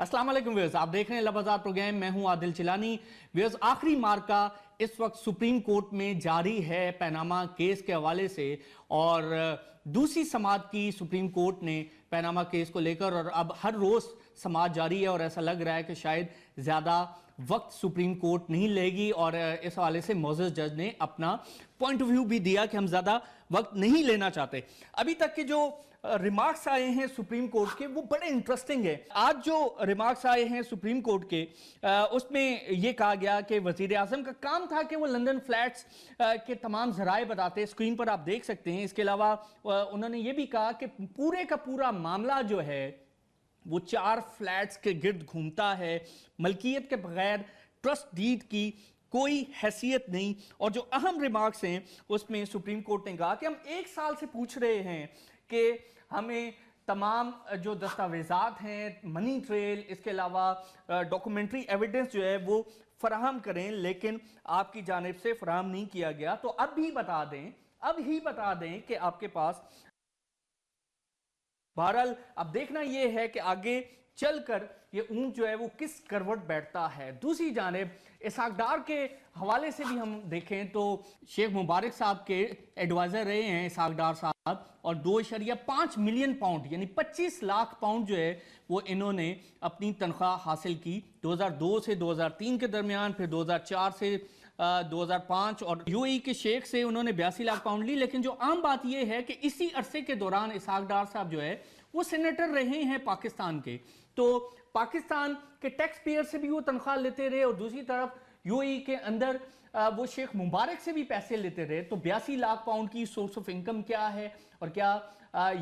अस्सलाम वालेकुम व्यूअर्स, आप देख रहे हैं लबाजार प्रोग्राम। मैं हूं आदिल चिलानी। व्यूअर्स, आखिरी मार्का इस वक्त सुप्रीम कोर्ट में जारी है पैनामा केस के हवाले से, और दूसरी समाअत की सुप्रीम कोर्ट ने पैनामा केस को लेकर, और अब हर रोज समाअत जारी है और ऐसा लग रहा है कि शायद ज्यादा वक्त सुप्रीम कोर्ट नहीं लेगी, और इस हवाले से मोअज़्ज़ज़ जज ने अपना पॉइंट ऑफ व्यू भी दिया कि हम ज्यादा वक्त नहीं लेना चाहते। अभी तक के जो रिमार्क्स आए हैं सुप्रीम कोर्ट के वो बड़े इंटरेस्टिंग है। आज जो रिमार्क्स आए हैं सुप्रीम कोर्ट के, उसमें यह कहा गया कि वजीर आजम का काम था कि वो लंदन फ्लैट्स के तमाम जराए बताते, स्क्रीन पर आप देख सकते हैं। इसके अलावा उन्होंने ये भी कहा कि पूरे का पूरा मामला जो है वो 4 फ्लैट्स के गिर्द घूमता है, मलकियत के बगैर ट्रस्ट डीड की कोई हैसियत नहीं। और जो अहम रिमार्क्स हैं उसमें सुप्रीम कोर्ट ने कहा कि हम 1 साल से पूछ रहे हैं कि हमें तमाम जो दस्तावेजात हैं, मनी ट्रेल, इसके अलावा डॉक्यूमेंट्री एविडेंस जो है वो फराहम करें, लेकिन आपकी जानिब से फराहम नहीं किया गया। तो अब ही बता दें कि आपके पास। बहरहाल अब देखना यह है कि आगे चलकर ये ऊंट जो है वो किस करवट बैठता है। दूसरी जानिब इसहाक डार के हवाले से भी हम देखें तो शेख मुबारक साहब के एडवाइजर रहे हैं इसहाक डार साहब, और 2.5 मिलियन पाउंड यानी 25 लाख पाउंड जो है वो इन्होंने अपनी तनख्वाह हासिल की 2002 से 2003 के दरमियान, फिर 2004 से 2005, और यूएई के शेख से उन्होंने 82 लाख पाउंड ली। लेकिन जो आम बात यह है कि इसी अरसे के दौरान इसहाक डार साहब जो है वो सेनेटर रहे हैं पाकिस्तान के, तो पाकिस्तान के टैक्स पेयर से भी वो तनख्वाह लेते रहे, और दूसरी तरफ यूएई के अंदर वो शेख मुबारक से भी पैसे लेते रहे। तो 82 लाख पाउंड की सोर्स ऑफ इनकम क्या है, और क्या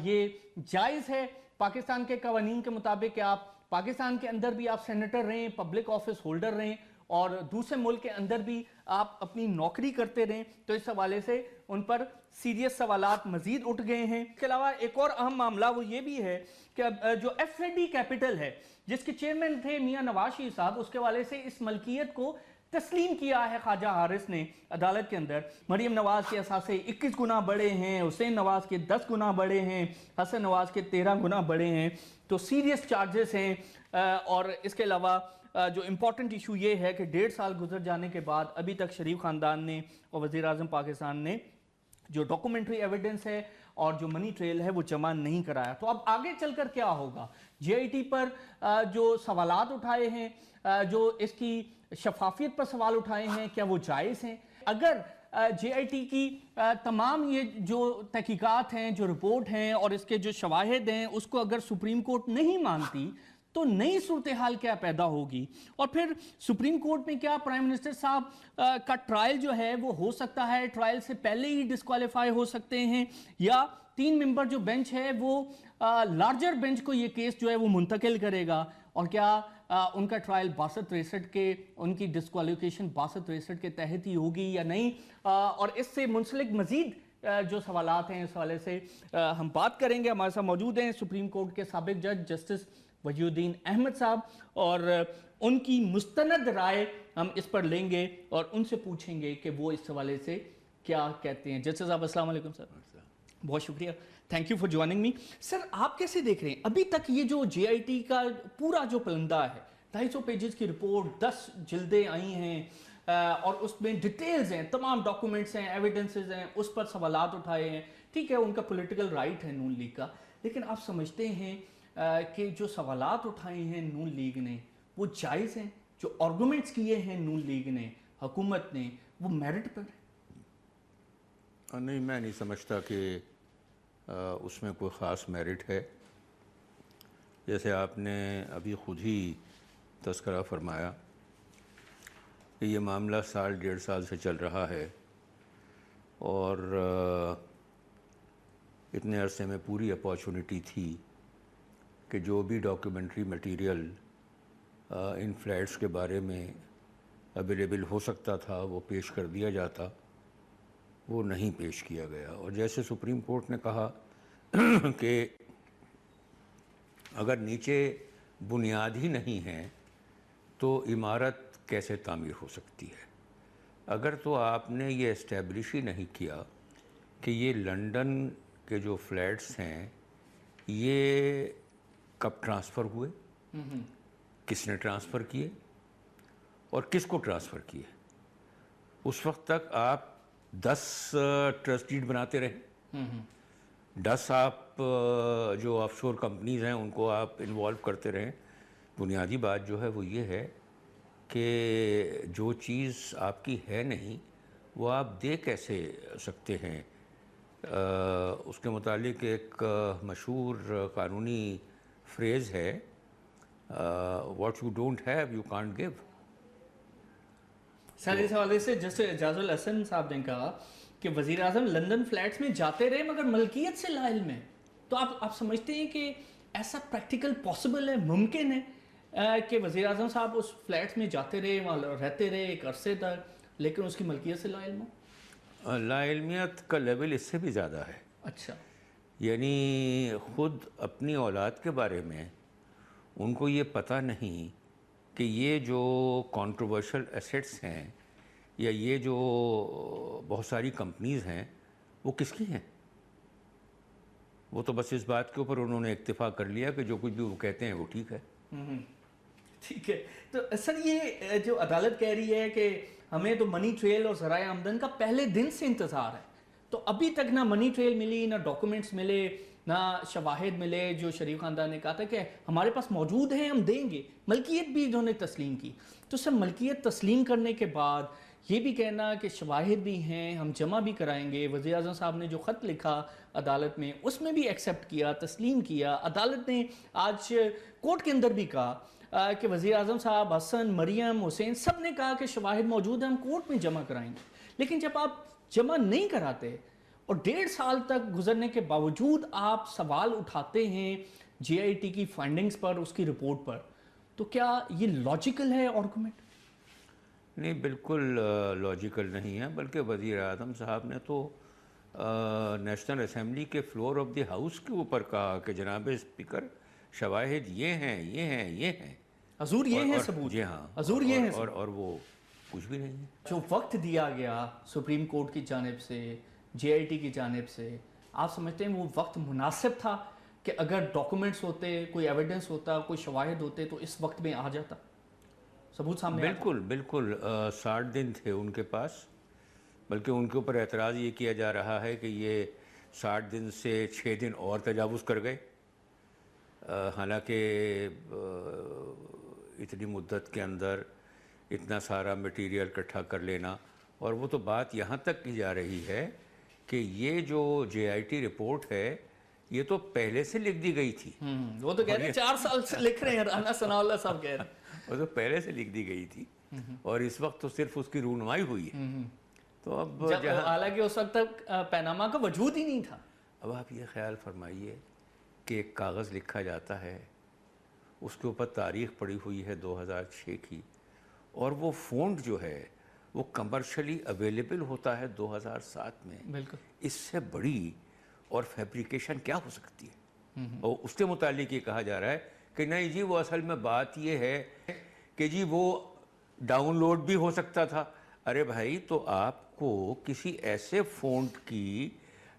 ये जायज़ है पाकिस्तान के कवानीन के मुताबिक कि आप पाकिस्तान के अंदर भी आप सेनेटर रहें, पब्लिक ऑफिस होल्डर रहें, और दूसरे मुल्क के अंदर भी आप अपनी नौकरी करते रहें। तो इस हवाले से उन पर सीरियस सवालात मजीद उठ गए हैं। इसके अलावा एक और अहम मामला वो ये भी है कि जो एफएडी कैपिटल है जिसके चेयरमैन थे मियां नवाज शरीफ साहब, उसके हवाले से इस मलकियत को तस्लीम किया है ख्वाजा हारिस ने अदालत के अंदर। मरियम नवाज के असासे 21 गुना बड़े हैं, हुसैन नवाज के 10 गुना बड़े हैं, हसन नवाज के 13 गुना बड़े हैं। तो सीरियस चार्जेस हैं। और इसके अलावा जो इम्पोर्टेंट इशू ये है कि 1.5 साल गुजर जाने के बाद अभी तक शरीफ खानदान ने और वज़ीर आज़म पाकिस्तान ने जो डॉक्यूमेंट्री एविडेंस है और जो मनी ट्रेल है वो जमा नहीं कराया। तो अब आगे चलकर क्या होगा? जेआईटी पर जो सवालात उठाए हैं, जो इसकी शफाफियत पर सवाल उठाए हैं, क्या वो जायज़ हैं? अगर जेआईटी की तमाम ये जो तहकीकात हैं, जो रिपोर्ट हैं और इसके जो शवाहिद हैं, उसको अगर सुप्रीम कोर्ट नहीं मानती तो नई सूरत हाल क्या पैदा होगी? और फिर सुप्रीम कोर्ट में क्या प्राइम मिनिस्टर साहब का ट्रायल जो है वो हो सकता है, ट्रायल से पहले ही डिस्क्वालीफाई हो सकते हैं, या 3 मेंबर जो बेंच है वो लार्जर बेंच को ये केस जो है वो मुंतकिल करेगा? और क्या उनका ट्रायल 62-63 के, उनकी डिस्क्वालिफिकेशन 62-63 के तहत ही होगी या नहीं? और इससे मुंसलिक मजीद जो सवालात हैं इस हवाले से हम बात करेंगे। हमारे साथ मौजूद हैं सुप्रीम कोर्ट के साबिक जज जस्टिस वहीउद्दीन अहमद साहब, और उनकी मुस्तनद राय हम इस पर लेंगे और उनसे पूछेंगे कि वो इस हवाले से क्या कहते हैं। जस्टिस साहब अस्सलाम वालेकुम सर। बहुत शुक्रिया, thank you for joining me. Sir, आप कैसे देख रहे हैं अभी तक ये जो जेआईटी का पूरा जो पलंदा है, 250 पेजेस की रिपोर्ट, 10 जिल्दें आई हैं, और उसमें डिटेल्स हैं, तमाम डॉक्यूमेंट्स हैं, एविडेंसेस हैं, उस पर सवालात उठाए हैं। ठीक है, उनका पॉलिटिकल राइट है नून लीग का, लेकिन आप समझते हैं कि जो सवालात उठाए हैं नून लीग ने वो जायज़ हैं? जो आर्गूमेंट्स किए हैं नून लीग ने, हुकूमत ने, वो मेरिट पर है? नहीं, मैं नहीं समझता कि उसमें कोई ख़ास मेरिट है। जैसे आपने अभी ख़ुद ही तज़किरा फरमाया कि ये मामला 1.5 साल से चल रहा है, और इतने अरसे में पूरी अपॉर्चुनिटी थी कि जो भी डॉक्यूमेंट्री मटेरियल इन फ्लैट्स के बारे में अवेलेबल हो सकता था वो पेश कर दिया जाता, वो नहीं पेश किया गया। और जैसे सुप्रीम कोर्ट ने कहा कि अगर नीचे बुनियाद ही नहीं है तो इमारत कैसे तामीर हो सकती है? अगर तो आपने ये इस्टेब्लिश ही नहीं किया कि ये लंदन के जो फ्लैट्स हैं ये कब ट्रांसफ़र हुए, کس نے ٹرانسفر کیے اور کس کو ٹرانسفر کیے. اس وقت تک آپ 10 ٹرسٹ ڈیڈ بناتے رہے, 10 آپ جو آف شور کمپنیز ہیں ان کو آپ انوالو کرتے رہیں. بنیادی بات جو ہے وہ یہ ہے کہ جو چیز آپ کی ہے نہیں وہ آپ دے کیسے سکتے ہیں. اس کے متعلق ایک مشہور قانونی فریز ہے, what you don't have you can't give. Sir اس حوالے سے جیسے اعجاز الحسن صاحب نے کہا کہ وزیر اعظم لندن فلیٹس میں جاتے رہے مگر ملکیت سے لا علم ہے, تو آپ سمجھتے ہیں کہ ایسا پریکٹیکل پاسبل ہے, ممکن ہے کہ وزیر اعظم صاحب اس فلیٹس میں جاتے رہے, وہاں رہتے رہے ایک عرصے تک, لیکن اس کی ملکیت سے لا علم ہو؟ لا علمیت کا لیول اس سے بھی زیادہ ہے. اچھا, یعنی خود اپنی اولاد کے بارے میں ان کو یہ پتہ نہیں کہ یہ جو کنٹروورشل ایسٹس ہیں یا یہ جو بہت ساری کمپنیز ہیں وہ کس کی ہیں. وہ تو بس اس بات کے اوپر انہوں نے اکتفا کر لیا کہ جو کچھ بھی وہ کہتے ہیں وہ ٹھیک ہے. ٹھیک ہے. تو سر یہ جو عدالت کہہ رہی ہے کہ ہمیں تو منی ٹریل اور ذرائع آمدن کا پہلے دن سے انتظار ہے, تو ابھی تک نہ منی ٹریل ملی, نہ ڈاکومنٹس ملے, نہ شواہد ملے جو شریف خاندان نے کہا تھا کہ ہمارے پاس موجود ہیں ہم دیں گے. ملکیت بھی انہوں نے تسلیم کی. تو سر ملکیت تسلیم کرنے کے بعد یہ بھی کہنا کہ شواہد بھی ہیں ہم جمع بھی کرائیں گے, وزیر اعظم صاحب نے جو خط لکھا عدالت میں اس میں بھی ایکسیپٹ کیا, تسلیم کیا. عدالت نے آج کورٹ کے اندر بھی کہا کہ وزیر اعظم صاحب, حسن, مریم, حسین سب نے کہا کہ شواہد موجود ہیں ہم کورٹ میں جمع کرائیں گے. لیکن جب آپ جمع نہیں کراتے اور 1.5 سال تک گزرنے کے باوجود آپ سوال اٹھاتے ہیں جے آئی ٹی کی فائنڈنگز پر, اس کی رپورٹ پر, تو کیا یہ لاجیکل ہے آرگومنٹ؟ نہیں, بالکل لاجیکل نہیں ہے. بلکہ وزیر اعظم صاحب نے تو نیشنل اسمبلی کے فلور آف دی ہاؤس کے اوپر کہا کہ جناب اسپیکر شواہد یہ ہیں یہ ہیں یہ ہیں, حضور یہ ہے ثبوت. جی ہاں, حضور یہ ہے اور وہ کچھ بھی نہیں ہے. جو وقت دیا گیا سپریم کورٹ کی جانب سے, جے آئی ٹی کی جانب سے, آپ سمجھتے ہیں وہ وقت مناسب تھا کہ اگر ڈاکومنٹس ہوتے, کوئی ایویڈنس ہوتا, کوئی شواہد ہوتے تو اس وقت میں آ جاتا, ثبوت سامنے آتا؟ بالکل بالکل 60 دن تھے ان کے پاس. بلکہ ان کے اوپر اعتراض یہ کیا جا رہا ہے کہ یہ 60 دن سے 6 دن اور تجاوز کر گئے. حالانکہ اتنی مدت کے اندر اتنا سارا مٹیریل اکٹھا کر لینا, اور وہ تو بات یہاں تک کی جا رہی ہے کہ یہ جو جے آئی ٹی رپورٹ ہے یہ تو پہلے سے لکھ دی گئی تھی. وہ تو کہہ رہے ہیں 4 سال سے لکھ رہے ہیں, رانا ثناء اللہ صاحب کہہ رہے ہیں. وہ تو پہلے سے لکھ دی گئی تھی اور اس وقت تو صرف اس کی رونمائی ہوئی ہے. تو اب حالانکہ اس وقت تک پیناما کا وجود ہی نہیں تھا. اب آپ یہ خیال فرمائیے کہ ایک کاغذ لکھا جاتا ہے, اس کے اوپر تاریخ پڑی ہوئی ہے 2006 کی, اور وہ فونٹ جو ہے وہ کمرشلی اویلیبل ہوتا ہے 2007 میں. بالکل, اس سے بڑی اور فیبریکیشن کیا ہو سکتی ہے؟ اور اس کے متعلق یہ کہا جا رہا ہے کہ نہیں جی وہ اصل میں بات یہ ہے کہ جی وہ ڈاؤن لوڈ بھی ہو سکتا تھا. ارے بھائی, تو آپ کو کسی ایسے فونٹ کی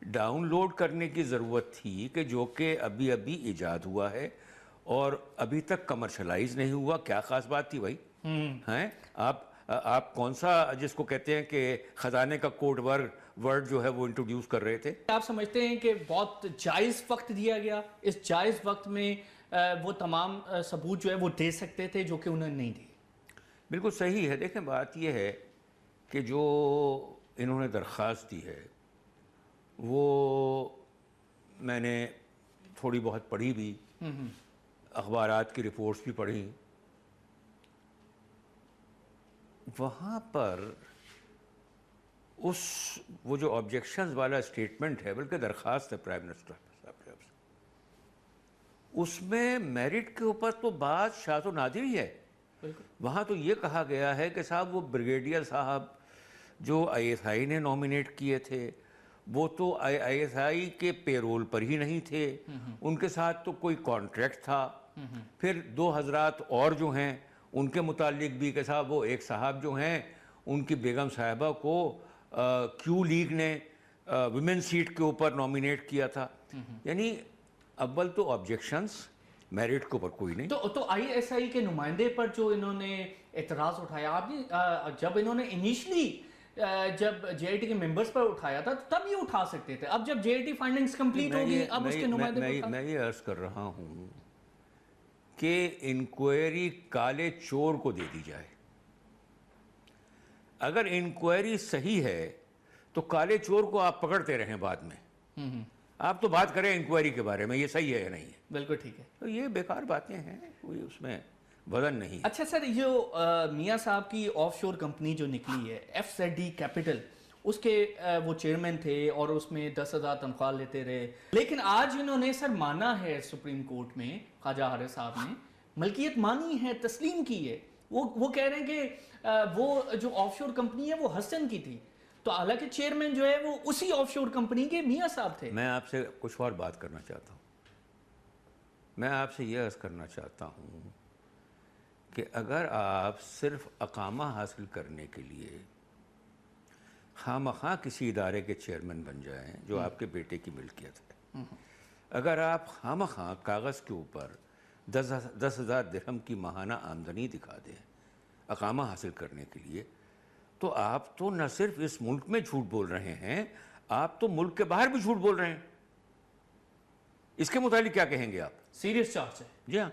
ڈاؤن لوڈ کرنے کی ضرورت تھی کہ جو کہ ابھی ابھی ایجاد ہوا ہے اور ابھی تک کمرشلائز نہیں ہوا. کیا خاص بات تھی بھائی؟ ہیں آپ کون سا جس کو کہتے ہیں کہ خزانے کا کوڈ ورڈ جو ہے وہ انٹروڈیوس کر رہے تھے؟ آپ سمجھتے ہیں کہ بہت جائز وقت دیا گیا, اس جائز وقت میں وہ تمام ثبوت جو ہے وہ دے سکتے تھے جو کہ انہوں نے نہیں دی؟ بالکل صحیح ہے. دیکھیں بات یہ ہے کہ جو انہوں نے درخواست دی ہے وہ میں نے تھوڑی بہت پڑھی بھی, اخبارات کی رپورٹس بھی پڑھی. وہاں پر وہ جو آبجیکشنز والا اسٹیٹمنٹ ہے, بلکہ درخواست ہے پرائم منسٹر صاحب سے, اس میں میرٹ کے اوپر تو بات شاذ و نادر ہی ہے. وہاں تو یہ کہا گیا ہے کہ صاحب وہ بریگیڈیئر صاحب جو آئی ایس آئی نے نامینیٹ کیے تھے وہ تو آئی ایس آئی کے پے رول پر ہی نہیں تھے, ان کے ساتھ تو کوئی کانٹریکٹ تھا. پھر 2 حضرات اور جو ہیں ان کے متعلق بھی کہ صاحب وہ ایک صاحب جو ہیں ان کی بیگم صاحبہ کو کیو لیگ نے ویمن سیٹ کے اوپر نامینیٹ کیا تھا. یعنی اول تو آبجیکشنز میرٹ کے اوپر کوئی نہیں. تو ISI کے نمائندے پر جو انہوں نے اعتراض اٹھایا، آپ نے جب انہوں نے انیشلی جب JIT کے ممبرز پر اٹھایا تھا تب یہ اٹھا سکتے تھے، اب جب JIT فائنڈنگز کمپلیٹ ہوگی اب اس کے نمائندے پر میں یہ عرض کر رہا ہوں کہ انکوائری کالے چور کو دے دی جائے. اگر انکوائری صحیح ہے تو کالے چور کو آپ پکڑتے رہیں بعد میں. آپ تو بات کریں انکوائری کے بارے میں یہ صحیح ہے یا نہیں ہے. بالکل ٹھیک ہے. تو یہ بیکار باتیں ہیں، کوئی اس میں وزن نہیں. اچھا سر، جو میاں صاحب کی آف شور کمپنی جو نکلی ہے FZD کیپٹل، اس کے وہ چیئرمین تھے اور اس میں 10,000 تنخواہ لیتے رہے، لیکن آج انہوں نے سر مانا ہے سپریم کورٹ میں، خواجہ حارث صاحب نے ملکیت مانی ہے، تسلیم کی ہے. وہ کہہ رہے ہیں کہ وہ جو آف شور کمپنی ہے وہ ہسن کی تھی، تو حالانکہ چیئرمین جو ہے وہ اسی آف شور کمپنی کے میاں صاحب تھے. میں آپ سے کچھ اور بات کرنا چاہتا ہوں. میں آپ سے یہ عرض کرنا چاہتا ہوں کہ اگر آپ صرف اقامہ حاصل کرنے کے لیے خواہ کسی ادارے کے چیئرمین بن جائیں جو آپ کے بیٹے کی ملکیت ہے، اگر آپ خواہ کاغذ کے اوپر 10,000 درہم کی ماہانہ آمدنی دکھا دیں اقامہ حاصل کرنے کے لیے، تو آپ تو نہ صرف اس ملک میں جھوٹ بول رہے ہیں، آپ تو ملک کے باہر بھی جھوٹ بول رہے ہیں. اس کے متعلق کیا کہیں گے آپ؟ سیریس چارج ہے. جی ہاں،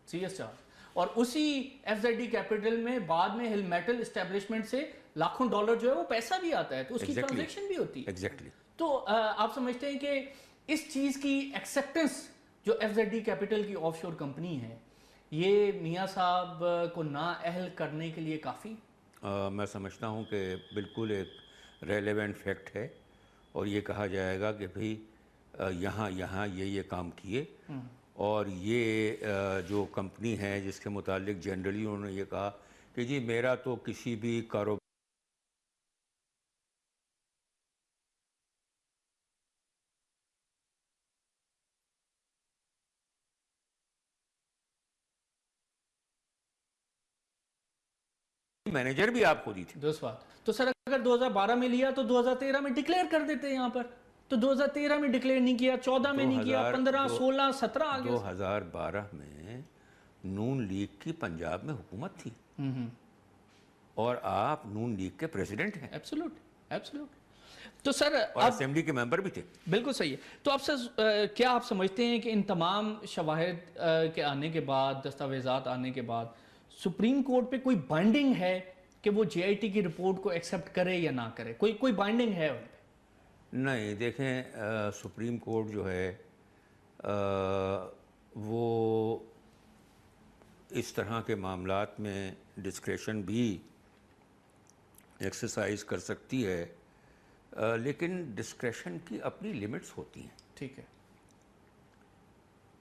سیریس چارج. اور اسی FZD کیپٹل میں بعد میں ہل میٹل اسٹیبلشمنٹ سے لاکھوں ڈالر جو ہے وہ پیسہ بھی آتا ہے، تو اس کی ٹرانزیکشن بھی ہوتی ہے. ایگزیکٹلی. تو آپ سمجھتے ہیں کہ اس چیز کی ایکسیپٹنس جو FZD کیپٹل کی آف شور کمپنی ہے، یہ میاں صاحب کو نااہل کرنے کے لیے کافی؟ میں سمجھتا ہوں کہ بالکل ایک ریلیونٹ فیکٹ ہے، اور یہ کہا جائے گا کہ بھئی یہاں یہ کام کیے، اور یہ جو کمپنی ہے جس کے متعلق جنرلی انہوں نے یہ کہا کہ جی میرا تو کسی بھی کاروبار مینیجر بھی آپ کو دی تھی. دوست بات. تو سر اگر 2012 میں لیا تو 2013 میں ڈکلیئر کر دیتے یہاں پر، تو 2013 میں ڈکلیئر نہیں کیا، 14 میں نہیں کیا، 15 16 17 آگے. 2012 میں نون لیگ کی پنجاب میں حکومت تھی، اور آپ نون لیگ کے پریزیڈنٹ ہیں. ایبسولوٹ. تو سر اور اسمبلی کے ممبر بھی تھے. بالکل صحیح ہے. تو آپ سر کیا آپ سمجھتے ہیں کہ ان تمام شواہد کے آنے کے بعد، دستاویزات آنے کے بعد، سپریم کورٹ پہ کوئی بائنڈنگ ہے کہ وہ JIT کی رپورٹ کو ایکسیپٹ کرے یا نہ کرے؟ کوئی بائنڈنگ ہے ان پہ؟ نہیں، دیکھیں سپریم کورٹ جو ہے وہ اس طرح کے معاملات میں ڈسکریشن بھی ایکسرسائز کر سکتی ہے، لیکن ڈسکریشن کی اپنی لیمٹس ہوتی ہیں. ٹھیک ہے.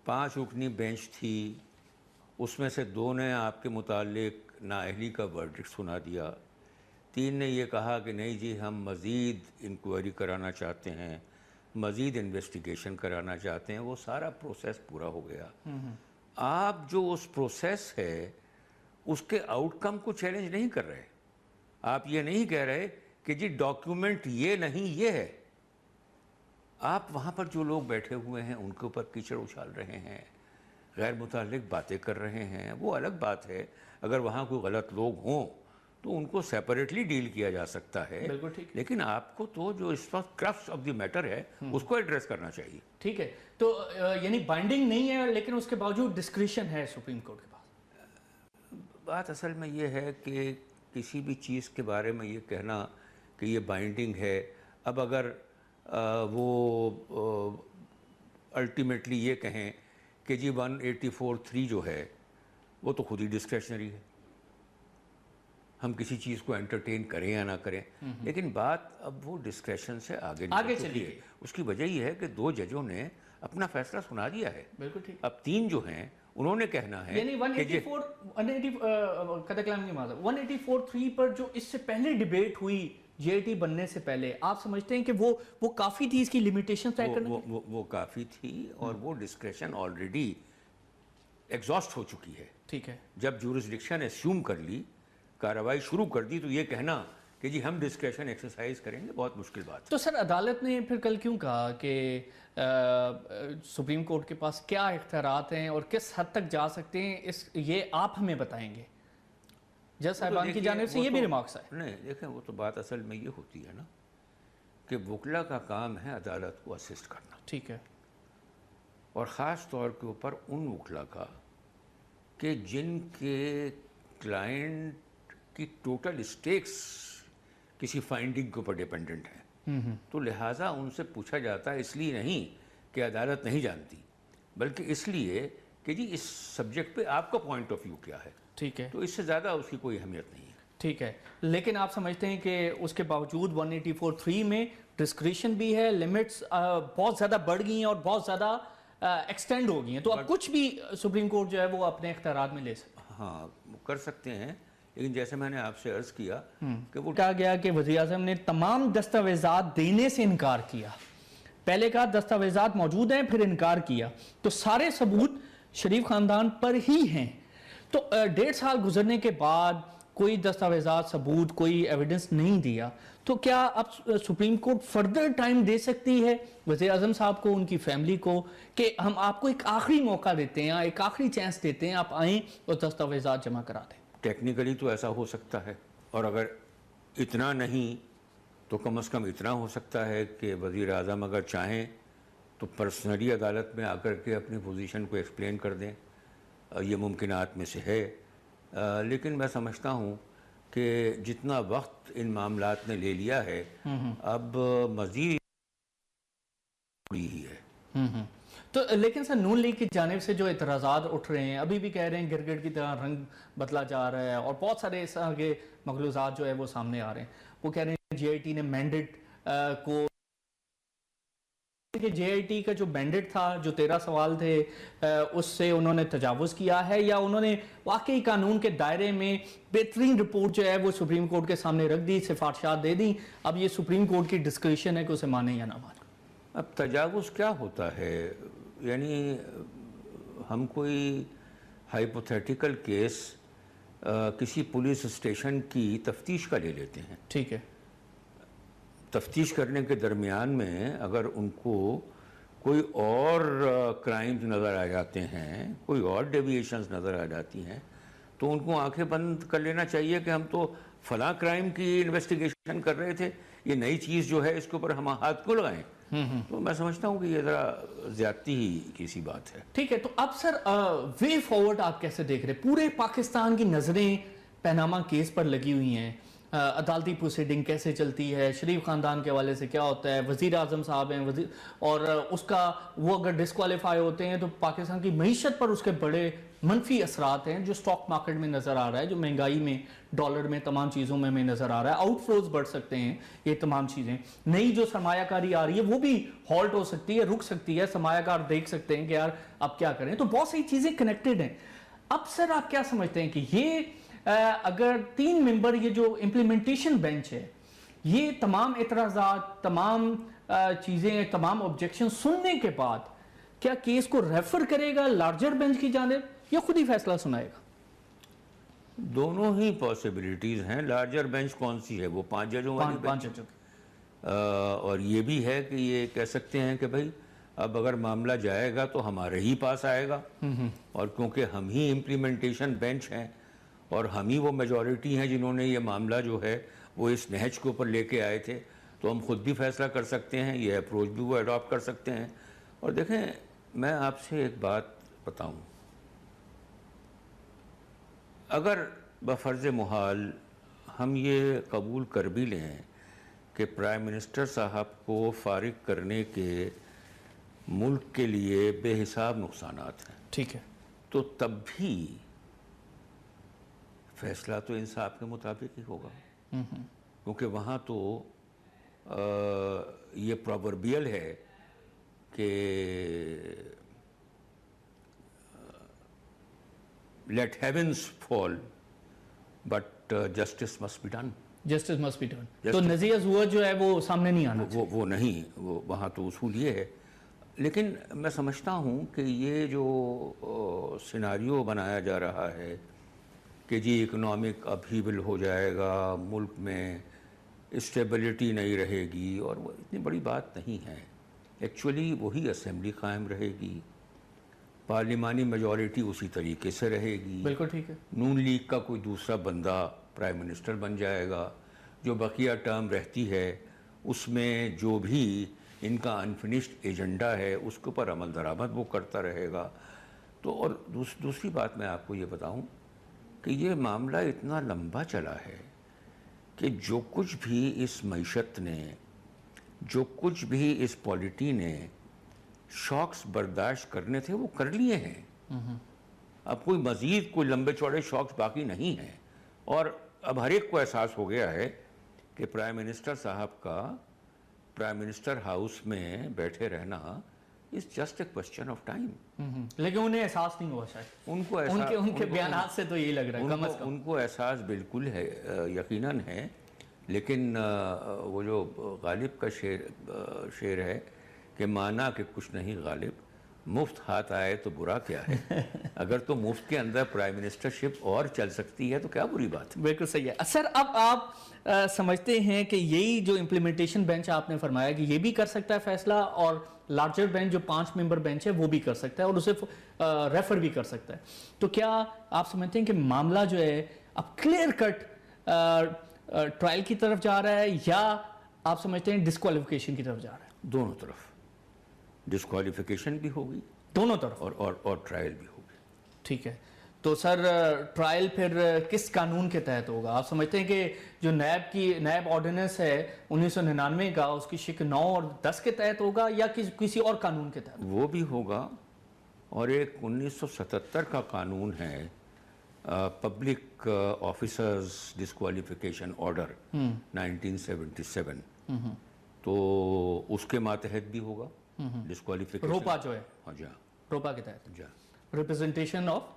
5 رکنی بینچ تھی، اس میں سے 2 نے آپ کے متعلق نااہلی کا ورڈکٹ سنا دیا، 3 نے یہ کہا کہ نہیں جی ہم مزید انکوائری کرانا چاہتے ہیں، مزید انویسٹیگیشن کرانا چاہتے ہیں. وہ سارا پروسیس پورا ہو گیا. آپ جو اس پروسیس ہے اس کے آؤٹ کم کو چیلنج نہیں کر رہے. آپ یہ نہیں کہہ رہے کہ جی ڈاکیومنٹ یہ نہیں یہ ہے. آپ وہاں پر جو لوگ بیٹھے ہوئے ہیں ان کے اوپر کیچڑ اچھال رہے ہیں، غیر متعلق باتیں کر رہے ہیں. وہ الگ بات ہے، اگر وہاں کوئی غلط لوگ ہوں تو ان کو سیپریٹلی ڈیل کیا جا سکتا ہے، لیکن آپ کو تو جو اس وقت کرفس آف دی میٹر ہے اس کو ایڈریس کرنا چاہیے. ٹھیک ہے. تو یعنی بائنڈنگ نہیں ہے لیکن اس کے باوجود ڈسکریشن ہے سپریم کورٹ کے پاس. بات اصل میں یہ ہے کہ کسی بھی چیز کے بارے میں یہ کہنا کہ یہ بائنڈنگ ہے، اب اگر وہ الٹیمیٹلی یہ کہیں کہ جی 184(3) جو ہے وہ تو خود ہی ڈسکریشنری ہے، ہم کسی چیز کو انٹرٹین کریں یا نہ کریں. لیکن بات اب وہ ڈسکریشن سے آگے چلی ہے. اس کی وجہ یہ ہے کہ 2 ججوں نے اپنا فیصلہ سنا دیا ہے. بالکل ٹھیک. اب 3 جو ہیں انہوں نے کہنا ہے یعنی 184(3) پر جو اس سے پہلے ڈیبیٹ ہوئی JIT بننے سے پہلے، آپ سمجھتے ہیں کہ وہ کافی تھی اس کی لیمیٹیشن طے کرنے کی؟ وہ کافی تھی، اور وہ ڈسکریشن آلریڈی ایگزاسٹ ہو چکی ہے. ٹھیک ہے. جب جورسڈکشن اسیوم کر لی، کارروائی شروع کر دی، تو یہ کہنا کہ جی ہم ڈسکریشن ایکسرسائز کریں گے، بہت مشکل بات ہے۔ تو سر عدالت نے پھر کل کیوں کہا کہ سپریم کورٹ کے پاس کیا اختیارات ہیں اور کس حد تک جا سکتے ہیں، یہ آپ ہمیں بتائیں گے؟ جج صاحبان کی جانب سے یہ بھی ریمارکس آئے۔ نہیں دیکھیں، وہ تو بات اصل میں یہ ہوتی ہے نا کہ وکلا کا کام ہے عدالت کو اسسٹ کرنا، ٹھیک ہے، اور خاص طور کے اوپر ان وکلا کا کہ جن کے کلائنٹ کی ٹوٹل اسٹیکس کسی فائنڈنگ کے اوپر ڈیپینڈنٹ ہیں، تو لہٰذا ان سے پوچھا جاتا ہے، اس لیے نہیں کہ عدالت نہیں جانتی، بلکہ اس لیے کہ جی اس سبجیکٹ پہ آپ کا پوائنٹ آف ویو کیا ہے، ٹھیک ہے، تو اس سے زیادہ اس کی کوئی اہمیت نہیں ہے۔ ٹھیک ہے، لیکن آپ سمجھتے ہیں کہ اس کے باوجود 184(3) میں ڈسکریشن بھی ہے، لیمٹس بہت زیادہ بڑھ گئی ہیں اور بہت زیادہ ایکسٹینڈ ہو گئی ہیں، تو اب کچھ بھی سپریم کورٹ جو ہے وہ اپنے اختیارات میں لے سکتے ہیں؟ ہاں کر سکتے ہیں، لیکن جیسے میں نے آپ سے عرض کیا کہ وہ کہا گیا کہ وزیر اعظم نے تمام دستاویزات دینے سے انکار کیا، پہلے کہا دستاویزات موجود ہیں پھر انکار کیا، تو سارے ثبوت شریف خاندان پر ہی ہیں، تو 1.5 سال گزرنے کے بعد کوئی دستاویزات ثبوت کوئی ایویڈنس نہیں دیا، تو کیا اب سپریم کورٹ فردر ٹائم دے سکتی ہے وزیر اعظم صاحب کو، ان کی فیملی کو، کہ ہم آپ کو ایک آخری موقع دیتے ہیں، ایک آخری چانس دیتے ہیں، آپ آئیں اور دستاویزات جمع کرا دیں؟ ٹیکنیکلی تو ایسا ہو سکتا ہے، اور اگر اتنا نہیں تو کم از کم اتنا ہو سکتا ہے کہ وزیر اعظم اگر چاہیں تو پرسنلی عدالت میں آ کر کے اپنی پوزیشن کو ایکسپلین کر دیں، یہ ممکنات میں سے ہے، لیکن میں سمجھتا ہوں کہ جتنا وقت ان معاملات نے لے لیا ہے اب مزید ہی ہے۔ تو لیکن سر نون لیگ کی جانب سے جو اعتراضات اٹھ رہے ہیں، ابھی بھی کہہ رہے ہیں گرگٹ کی طرح رنگ بدلا جا رہا ہے، اور بہت سارے اس طرح کے مغلوظات جو ہے وہ سامنے آ رہے ہیں، وہ کہہ رہے ہیں جے آئی ٹی نے مینڈیٹ کو، کہ جے آئی ٹی کا جو مینڈیٹ تھا، جو 13 سوال تھے، اس سے انہوں نے تجاوز کیا ہے، یا انہوں نے واقعی قانون کے دائرے میں بہترین رپورٹ جو ہے وہ سپریم کورٹ کے سامنے رکھ دی، سفارشات دے دی، اب یہ سپریم کورٹ کی ڈسکریشن ہے کہ اسے مانے یا نہ مانے؟ اب تجاوز کیا ہوتا ہے، یعنی ہم کوئی ہائپوتھیٹیکل کیس کسی پولیس اسٹیشن کی تفتیش کا لے لیتے ہیں، ٹھیک ہے، تفتیش کرنے کے درمیان میں اگر ان کو کوئی اور کرائمز نظر آ جاتے ہیں، کوئی اور ڈیویشنز نظر آ جاتی ہیں، تو ان کو آنکھیں بند کر لینا چاہیے کہ ہم تو فلاں کرائم کی انویسٹیگیشن کر رہے تھے، یہ نئی چیز جو ہے اس کے اوپر ہم ہاتھ کیوں لگائیں؟ تو میں سمجھتا ہوں کہ یہ ذرا زیادتی ہی کسی بات ہے۔ ٹھیک ہے، تو اب سر وے فارورڈ آپ کیسے دیکھ رہے؟ پورے پاکستان کی نظریں پیناما کیس پر لگی ہوئی ہیں، عدالتی پروسیڈنگ کیسے چلتی ہے، شریف خاندان کے حوالے سے کیا ہوتا ہے، وزیر اعظم صاحب ہیں اور اس کا وہ اگر ڈسکوالیفائی ہوتے ہیں تو پاکستان کی معیشت پر اس کے بڑے منفی اثرات ہیں، جو سٹاک مارکیٹ میں نظر آ رہا ہے، جو مہنگائی میں، ڈالر میں، تمام چیزوں میں نظر آ رہا ہے، آؤٹ فلوز بڑھ سکتے ہیں، یہ تمام چیزیں، نئی جو سرمایہ کاری آ رہی ہے وہ بھی ہالٹ ہو سکتی ہے، رک سکتی ہے، سرمایہ کار دیکھ سکتے ہیں کہ یار اب کیا کریں، تو بہت سی چیزیں کنیکٹڈ ہیں۔ اب سر آپ کیا سمجھتے ہیں کہ یہ اگر 3 ممبر یہ جو امپلیمنٹیشن بینچ ہے، یہ تمام اعتراضات، تمام چیزیں، تمام آبجیکشن سننے کے بعد کیا کیس کو ریفر کرے گا لارجر بینچ کی جانب یا خود ہی فیصلہ سنائے گا؟ دونوں ہی پاسبلٹیز ہیں۔ لارجر بینچ کون سی ہے؟ وہ 5 ججوں والی بینچ، 5 ججوں کی۔ اور یہ بھی ہے کہ یہ کہہ سکتے ہیں کہ بھائی اب اگر معاملہ جائے گا تو ہمارے ہی پاس آئے گا، اور کیونکہ ہم ہی امپلیمنٹیشن بینچ ہیں اور ہم ہی وہ میجورٹی ہیں جنہوں نے یہ معاملہ جو ہے وہ اس نہج کے اوپر لے کے آئے تھے، تو ہم خود بھی فیصلہ کر سکتے ہیں، یہ اپروچ بھی وہ اڈاپٹ کر سکتے ہیں۔ اور دیکھیں میں آپ سے ایک بات بتاؤں، اگر بفرض محال ہم یہ قبول کر بھی لیں کہ پرائم منسٹر صاحب کو فارغ کرنے کے ملک کے لیے بے حساب نقصانات ہیں، ٹھیک ہے، تو تب بھی فیصلہ تو انصاف کے مطابق ہی ہوگا، کیونکہ وہاں تو یہ پرووربیل ہے کہ let heavens fall but justice must be done, justice must be done, تو نزیہ زور جو ہے وہ سامنے نہیں آنا چاہیے، وہ نہیں، وہ وہاں تو اصول یہ ہے۔ لیکن میں سمجھتا ہوں کہ یہ جو سیناریو بنایا جا رہا ہے کہ جی اکنامک اپہیول ہو جائے گا، ملک میں اسٹیبلٹی نہیں رہے گی، اور وہ اتنی بڑی بات نہیں ہے. ایکچولی وہی اسمبلی قائم رہے گی، پارلیمانی میجورٹی اسی طریقے سے رہے گی. بالکل ٹھیک ہے. نون لیگ کا کوئی دوسرا بندہ پرائم منسٹر بن جائے گا. جو بقیہ ٹرم رہتی ہے اس میں جو بھی ان کا انفنشڈ ایجنڈا ہے اس کے اوپر عمل درآمد وہ کرتا رہے گا. تو اور دوسری بات میں آپ کو یہ بتاؤں کہ یہ معاملہ اتنا لمبا چلا ہے کہ جو کچھ بھی اس معیشت نے، جو کچھ بھی اس پالیٹی نے شاکس برداشت کرنے تھے وہ کر لیے ہیں. اب کوئی مزید کوئی لمبے چوڑے شاکس باقی نہیں ہیں. اور اب ہر ایک کو احساس ہو گیا ہے کہ پرائم منسٹر صاحب کا پرائم منسٹر ہاؤس میں بیٹھے رہنا is just a question of time. لیکن انہیں احساس نہیں ہوا شاید. ان کے بیانات سے تو یہی لگ رہا ہے کم از کم. ان کو احساس بالکل ہے، یقیناً ہے. لیکن وہ جو غالب کا شعر ہے کہ مانا کہ کچھ نہیں غالب، مفت ہاتھ آئے تو برا کیا ہے. اگر تو مفت کے اندر پرائم منسٹرشپ اور چل سکتی ہے تو کیا بری بات ہے. بالکل صحیح ہے. سر اب آپ سمجھتے ہیں کہ یہی جو امپلیمنٹیشن بینچ آپ نے فرمایا کہ یہ بھی کر سکتا ہے فیصلہ، اور لارجر بینچ جو 5 ممبر بینچ ہے وہ بھی کر سکتا ہے اور اسے ریفر بھی کر سکتا ہے، تو کیا آپ سمجھتے ہیں کہ معاملہ جو ہے اب کلیئر کٹ ٹرائل کی طرف جا رہا ہے، یا آپ سمجھتے ہیں ڈسکوالیفیکیشن کی طرف جا رہا ہے؟ دونوں طرف ڈسکوالیفیکیشن بھی ہوگی، دونوں طرف، اور ٹرائل بھی ہوگی. ٹھیک ہے. تو سر ٹرائل پھر کس قانون کے تحت ہوگا؟ آپ سمجھتے ہیں کہ جو نیب آرڈیننس ہے 1999 کا، اس کی شق 9 اور 10 کے تحت ہوگا، یا کسی اور قانون کے تحت؟ وہ بھی ہوگا. اور ایک 1977 کا قانون ہے پبلک آفیسرز ڈسکوالیفیکیشن آرڈر 1977، تو اس کے ماتحت بھی ہوگا ڈسکوالیفیکیشن. روپا جو ہے، ہاں جی، روپا کے تحت، جی، representation of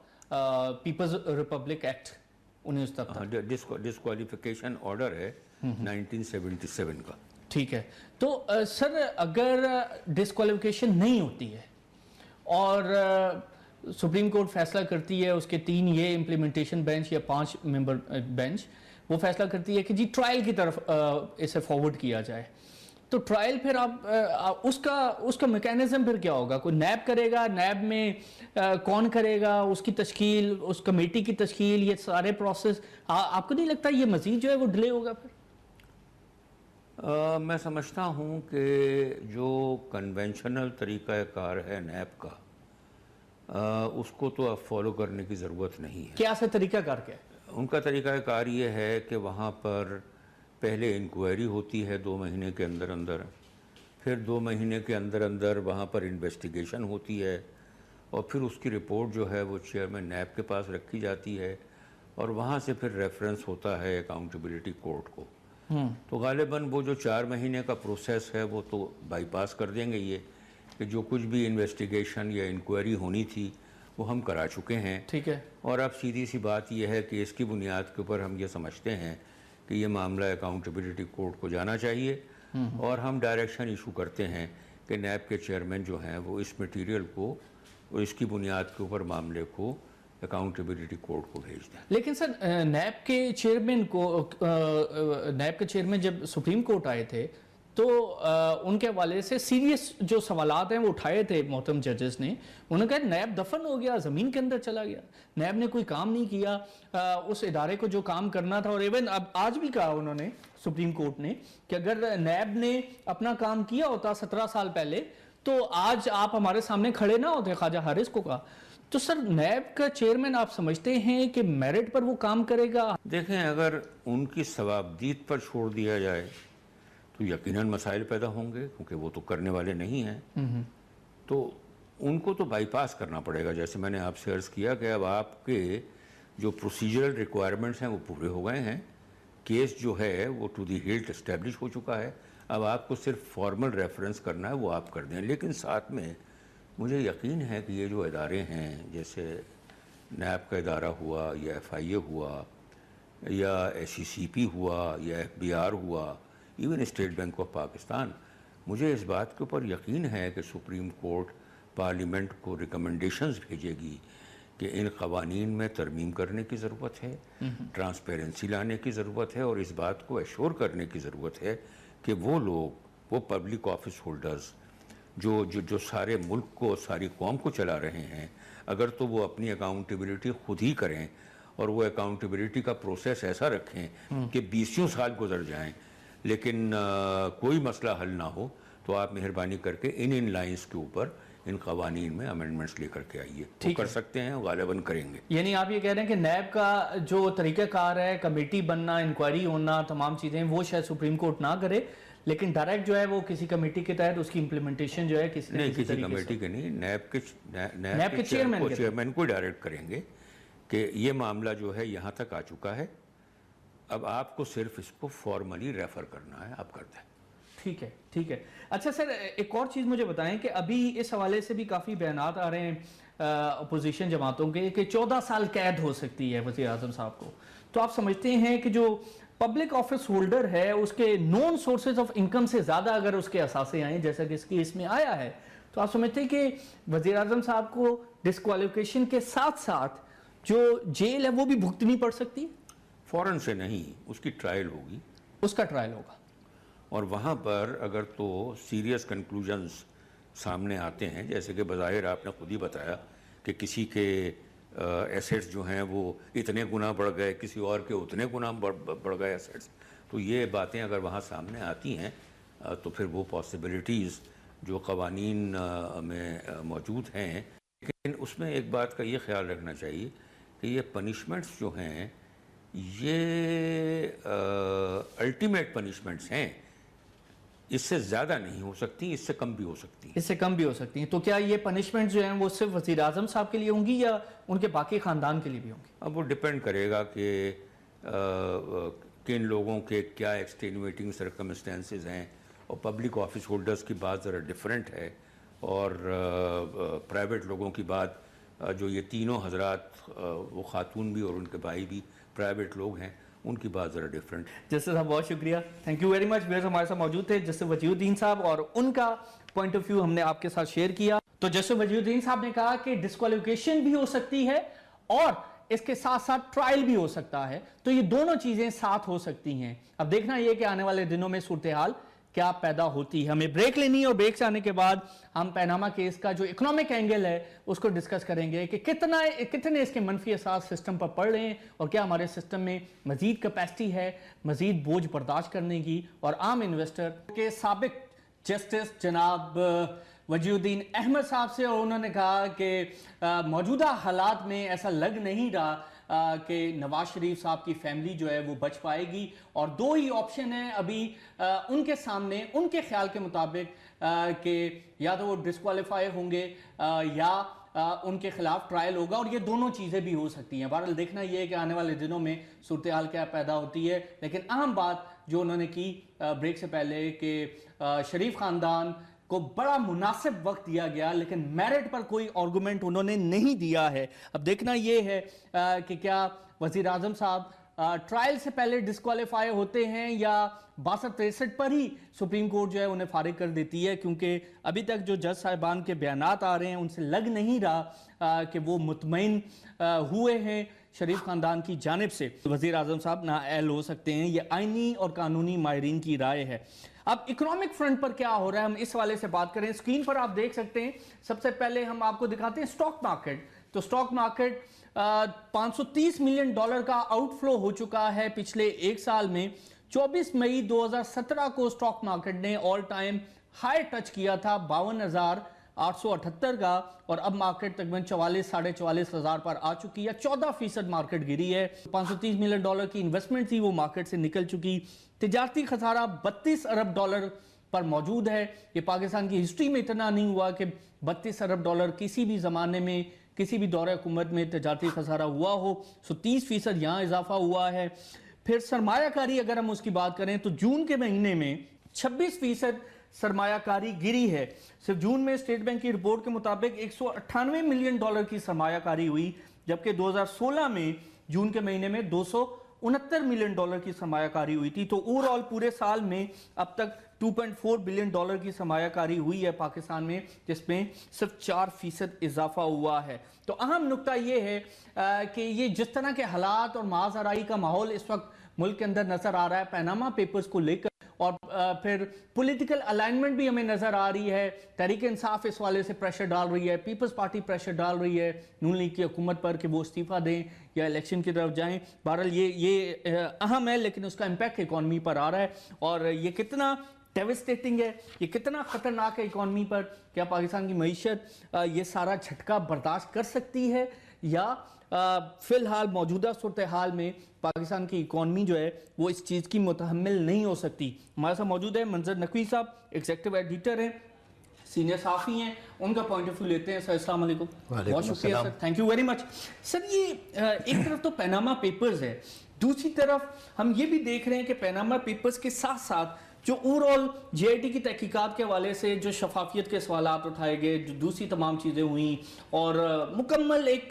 peoples republic act 1977. Disqualification order ہے 1977 کا. ٹھیک ہے. تو سر اگر ڈسکوالیفیکیشن نہیں ہوتی ہے اور سپریم کورٹ فیصلہ کرتی ہے، اس کے 3 یہ امپلیمنٹیشن بینچ یا 5 ممبر بینچ وہ فیصلہ کرتی ہے کہ جی ٹرائل کی طرف اسے فارورڈ کیا جائے، تو ٹرائل پھر آپ اس کا میکینزم پھر کیا ہوگا؟ کوئی نیب کرے گا؟ نیب میں کون کرے گا؟ اس کی تشکیل، اس کمیٹی کی تشکیل، یہ سارے پروسیس، آپ کو نہیں لگتا یہ مزید جو ہے وہ ڈیلے ہوگا پھر؟ میں سمجھتا ہوں کہ جو کنونشنل طریقہ کار ہے نیب کا، اس کو تو اب فالو کرنے کی ضرورت نہیں ہے. کیا سے طریقہ کار کیا ہے؟ ان کا طریقہ کار یہ ہے کہ وہاں پر پہلے انکوائری ہوتی ہے 2 مہینے کے اندر اندر، پھر 2 مہینے کے اندر اندر وہاں پر انویسٹیگیشن ہوتی ہے، اور پھر اس کی رپورٹ جو ہے وہ چیئرمین نیب کے پاس رکھی جاتی ہے، اور وہاں سے پھر ریفرنس ہوتا ہے اکاؤنٹیبلٹی کورٹ کو. تو غالباً وہ جو 4 مہینے کا پروسیس ہے وہ تو بائی پاس کر دیں گے، یہ کہ جو کچھ بھی انویسٹیگیشن یا انکوائری ہونی تھی وہ ہم کرا چکے ہیں. ٹھیک ہے. اور اب سیدھی سی بات یہ ہے کہ اس کی بنیاد کے اوپر ہم یہ سمجھتے ہیں کہ یہ معاملہ اکاؤنٹیبلٹی کورٹ کو جانا چاہیے، اور ہم ڈائریکشن ایشو کرتے ہیں کہ نیب کے چیئرمین جو ہیں وہ اس میٹیریل کو اور اس کی بنیاد کے اوپر معاملے کو اکاؤنٹیبلٹی کورٹ کو بھیج دیں. لیکن سر نیب کے چیئرمین جب سپریم کورٹ آئے تھے تو ان کے حوالے سے سیریس جو سوالات ہیں وہ اٹھائے تھے محترم ججز نے. انہوں نے کہا نیب دفن ہو گیا، زمین کے اندر چلا گیا، نیب نے کوئی کام نہیں کیا اس ادارے کو جو کام کرنا تھا. اور ایون اب آج بھی کہا انہوں نے سپریم کورٹ نے کہ اگر نیب نے اپنا کام کیا ہوتا 17 سال پہلے تو آج آپ ہمارے سامنے کھڑے نہ ہوتے. خواجہ حارث کو کہا. تو سر نیب کا چیئرمین آپ سمجھتے ہیں کہ میرٹ پر وہ کام کرے گا؟ دیکھیں، اگر ان کی ثوابدید پر چھوڑ دیا جائے تو یقیناً مسائل پیدا ہوں گے، کیونکہ وہ تو کرنے والے نہیں ہیں. تو ان کو تو بائی پاس کرنا پڑے گا. جیسے میں نے آپ سے عرض کیا کہ اب آپ کے جو پروسیجرل ریکوائرمنٹس ہیں وہ پورے ہو گئے ہیں، کیس جو ہے وہ ٹو دی ہلٹ اسٹیبلش ہو چکا ہے. اب آپ کو صرف فارمل ریفرنس کرنا ہے، وہ آپ کر دیں. لیکن ساتھ میں مجھے یقین ہے کہ یہ جو ادارے ہیں، جیسے نیب کا ادارہ ہوا یا FIA ہوا یا SECP ہوا یا FBR ہوا، even state bank of Pakistan, مجھے اس بات کے اوپر یقین ہے کہ سپریم کورٹ پارلیمنٹ کو ریکمنڈیشنز بھیجے گی کہ ان قوانین میں ترمیم کرنے کی ضرورت ہے، ٹرانسپیرنسی لانے کی ضرورت ہے، اور اس بات کو ایشور کرنے کی ضرورت ہے کہ وہ لوگ، وہ پبلک آفس ہولڈرز جو سارے ملک کو، ساری قوم کو چلا رہے ہیں، اگر تو وہ اپنی اکاؤنٹیبلٹی خود ہی کریں اور وہ اکاؤنٹیبلٹی کا پروسیس ایسا رکھیں کہ 20 سال گزر جائیں لیکن کوئی مسئلہ حل نہ ہو، تو آپ مہربانی کر کے ان لائنز کے اوپر ان قوانین میں امینڈمنٹس لے کر کے آئیے، وہ کر سکتے ہیں، غالباً کریں گے۔ یعنی آپ یہ کہہ رہے ہیں کہ نیب کا جو طریقہ کار ہے، کمیٹی بننا، انکوائری ہونا، تمام چیزیں، وہ شاید سپریم کورٹ نہ کرے، لیکن ڈائریکٹ جو ہے وہ کسی کمیٹی کے تحت اس کی امپلیمنٹیشن جو ہے کسی کمیٹی کے نہیں، نیب کے چیئرمین کو ڈائریکٹ کریں گے کہ یہ معاملہ جو ہے یہاں تک آ چکا ہے، اب آپ کو صرف اس کو فارملی ریفر کرنا ہے، آپ کر دیں۔ ٹھیک ہے، ٹھیک ہے۔ اچھا سر، ایک اور چیز مجھے بتائیں کہ ابھی اس حوالے سے بھی کافی بیانات آ رہے ہیں اپوزیشن جماعتوں کے کہ 14 سال قید ہو سکتی ہے وزیر اعظم صاحب کو، تو آپ سمجھتے ہیں کہ جو پبلک آفس ہولڈر ہے اس کے نون سورسز آف انکم سے زیادہ اگر اس کے اثاثے آئیں، جیسا کہ اس کیس میں آیا ہے، تو آپ سمجھتے ہیں کہ وزیر اعظم صاحب کو ڈسکوالیفیکیشن کے ساتھ ساتھ جو جیل ہے وہ بھی بھگتنی پڑ سکتی ہے؟ فوراً سے نہیں، اس کی ٹرائل ہوگی، اس کا ٹرائل ہوگا، اور وہاں پر اگر تو سیریس کنکلوژنز سامنے آتے ہیں، جیسے کہ بظاہر آپ نے خود ہی بتایا کہ کسی کے ایسیٹس جو ہیں وہ اتنے گنا بڑھ گئے، کسی اور کے اتنے گنا بڑھ گئے ایسیٹس، تو یہ باتیں اگر وہاں سامنے آتی ہیں تو پھر وہ پاسبلٹیز جو قوانین میں موجود ہیں، لیکن اس میں ایک بات کا یہ خیال رکھنا چاہیے کہ یہ پنشمنٹس جو ہیں یہ الٹیمیٹ پنشمنٹس ہیں، اس سے زیادہ نہیں ہو سکتی، اس سے کم بھی ہو سکتی ہیں، اس سے کم بھی ہو سکتی ہیں۔ تو کیا یہ پنشمنٹ جو ہیں وہ صرف وزیر اعظم صاحب کے لیے ہوں گی یا ان کے باقی خاندان کے لیے بھی ہوں گی؟ اب وہ ڈیپینڈ کرے گا کہ کن لوگوں کے کیا ایکسٹینویٹنگ سرکمسٹینسز ہیں، اور پبلک آفس ہولڈرز کی بات ذرا ڈیفرنٹ ہے، اور پرائیویٹ لوگوں کی بات، جو یہ تینوں حضرات، وہ خاتون بھی اور ان کے بھائی بھی پرائیویٹ لوگ ہیں، ان کی بات ذرا ڈیفرنٹ ہے۔ جسٹس صاحب بہت شکریہ، thank you very much. Viewers ہمارے ساتھ موجود تھے جسٹس وجیہ الدین صاحب، اور ان کا پوائنٹ آف ویو ہم نے آپ کے ساتھ شیئر کیا۔ تو جسٹس وجیہ الدین صاحب نے کہا کہ ڈسکوالیفیکیشن بھی ہو سکتی ہے اور اس کے ساتھ ساتھ ٹرائل بھی ہو سکتا ہے، تو یہ دونوں چیزیں ساتھ ہو سکتی ہیں۔ اب دیکھنا یہ کہ آنے والے دنوں میں صورتحال کیا پیدا ہوتی ہے۔ ہمیں بریک لینی ہے، اور بریک سے آنے کے بعد ہم پیناما کیس کا جو اکنامک اینگل ہے اس کو ڈسکس کریں گے کہ کتنے اس کے منفی اثرات سسٹم پر پڑ رہے ہیں، اور کیا ہمارے سسٹم میں مزید کیپیسٹی ہے مزید بوجھ برداشت کرنے کی۔ اور عام انویسٹر کے سابق جسٹس جناب وجیہ الدین احمد صاحب سے، اور انہوں نے کہا کہ موجودہ حالات میں ایسا لگ نہیں رہا کہ نواز شریف صاحب کی فیملی جو ہے وہ بچ پائے گی، اور دو ہی آپشن ہیں ابھی ان کے سامنے، ان کے خیال کے مطابق، کہ یا تو وہ ڈسکوالیفائی ہوں گے یا ان کے خلاف ٹرائل ہوگا، اور یہ دونوں چیزیں بھی ہو سکتی ہیں۔ بہرحال دیکھنا یہ ہے کہ آنے والے دنوں میں صورتحال کیا پیدا ہوتی ہے، لیکن اہم بات جو انہوں نے کی بریک سے پہلے کہ شریف خاندان کو بڑا مناسب وقت دیا گیا، لیکن میرٹ پر کوئی آرگومنٹ انہوں نے نہیں دیا ہے۔ اب دیکھنا یہ ہے کہ کیا وزیر اعظم صاحب ٹرائل سے پہلے ڈسکوالیفائی ہوتے ہیں یا 62-63 پر ہی سپریم کورٹ جو ہے انہیں فارغ کر دیتی ہے، کیونکہ ابھی تک جو جج صاحبان کے بیانات آ رہے ہیں ان سے لگ نہیں رہا کہ وہ مطمئن ہوئے ہیں شریف خاندان کی جانب سے وزیر اعظم صاحب نااہل ہو سکتے ہیں۔ یہ آئینی اور قانونی ماہرین کی رائے ہے۔ اب اکنامک فرنٹ پر کیا ہو رہا ہے، ہم اس حوالے سے بات کریں۔ اسکرین پر آپ دیکھ سکتے ہیں، سب سے پہلے ہم آپ کو دکھاتے ہیں سٹاک مارکیٹ۔ تو سٹاک مارکیٹ $530 ملین کا آؤٹ فلو ہو چکا ہے پچھلے ایک سال میں۔ 24 مئی 2017 کو سٹاک مارکیٹ نے آل ٹائم ہائی ٹچ کیا تھا 52,878 کا، اور اب مارکیٹ تقریباً 44,000 پر آ چکی ہے، 14% مارکیٹ گری ہے۔ $530 ملین کی انویسٹمنٹ تھی وہ مارکیٹ سے نکل چکی۔ تجارتی خسارہ $32 ارب پر موجود ہے۔ یہ پاکستان کی ہسٹری میں اتنا نہیں ہوا کہ $32 ارب کسی بھی زمانے میں کسی بھی دور حکومت میں تجارتی خسارہ ہوا ہو، 30% یہاں اضافہ ہوا ہے۔ پھر سرمایہ کاری اگر ہم اس کی بات کریں تو جون کے مہینے میں 26% سرمایہ کاری گری ہے۔ صرف جون میں اسٹیٹ بینک کی رپورٹ کے مطابق $198 ملین کی سرمایہ کاری ہوئی، جبکہ 2016 میں جون کے مہینے میں 200 $69 मिलियन की सरमायाकारी हुई थी। तो ओवरऑल पूरे साल में अब तक $2.4 बिलियन की सरमायाकारी हुई है पाकिस्तान में, जिसमें सिर्फ 4% इजाफा हुआ है। तो अहम नुक्ता ये है कि ये जिस तरह के हालात और माज़राई का माहौल इस वक्त मुल्क के अंदर नजर आ रहा है पनामा पेपर्स को लेकर, और फिर पॉलिटिकल अलाइनमेंट भी हमें नजर आ रही है। तहरीक इंसाफ इस वाले से प्रेशर डाल रही है, पीपल्स पार्टी प्रेशर डाल रही है नून लीग की हुकूमत पर कि वो इस्तीफा दें या इलेक्शन की तरफ जाएं। बहरहाल ये अहम है, लेकिन उसका इम्पैक्ट इकॉनमी पर आ रहा है, और ये कितना डेविस्टेटिंग है, ये कितना खतरनाक है इकॉनमी पर। क्या पाकिस्तान की मईशत ये सारा झटका बर्दाश्त कर सकती है, या फिलहाल मौजूदा सूरत हाल में पाकिस्तान की इकॉनमी जो है वो इस चीज़ की मुतहम्मिल नहीं हो सकती? हमारे साथ मौजूद है मंजर नकवी साहब, एग्जीक्यूटिव एडिटर हैं, सीनियर साफ़ी हैं, उनका पॉइंट ऑफ व्यू लेते हैं। सर अस्सलाम वालेकुम। बहुत शुक्रिया sir, thank you very much. Sir ये एक तरफ तो पनामा पेपर्स है, दूसरी तरफ हम ये भी देख रहे हैं कि पनामा पेपर्स के साथ साथ जो ओवरऑल JIT की तहकीकात के हवाले से जो शफाफियत के सवालात उठाए गए, जो दूसरी तमाम चीज़ें हुई, और मुकम्मल एक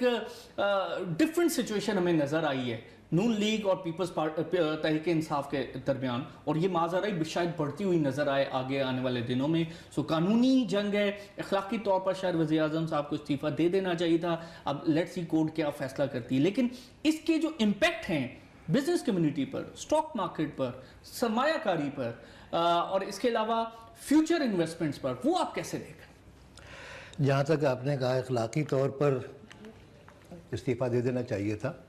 डिफरेंट सिचुएशन हमें नज़र आई है नून लीग और पीपल्स तहरीक इंसाफ के दरमियान, और ये माज़राई शायद बढ़ती हुई नज़र आए आगे आने वाले दिनों में। सो कानूनी जंग है, अखलाकी तौर पर शायद वज़ीर आज़म साहब को इस्तीफ़ा दे देना चाहिए था। अब लेट्स सी कोर्ट क्या फ़ैसला करती है, लेकिन इसके जो इम्पैक्ट हैं बिजनेस कम्युनिटी पर, स्टॉक मार्केट पर, सरमायाकारी पर, और इसके अलावा फ्यूचर इन्वेस्टमेंट्स पर, वो आप कैसे देख रहे हैं? जहाँ तक आपने कहा अखलाकी तौर पर इस्तीफ़ा दे देना चाहिए था,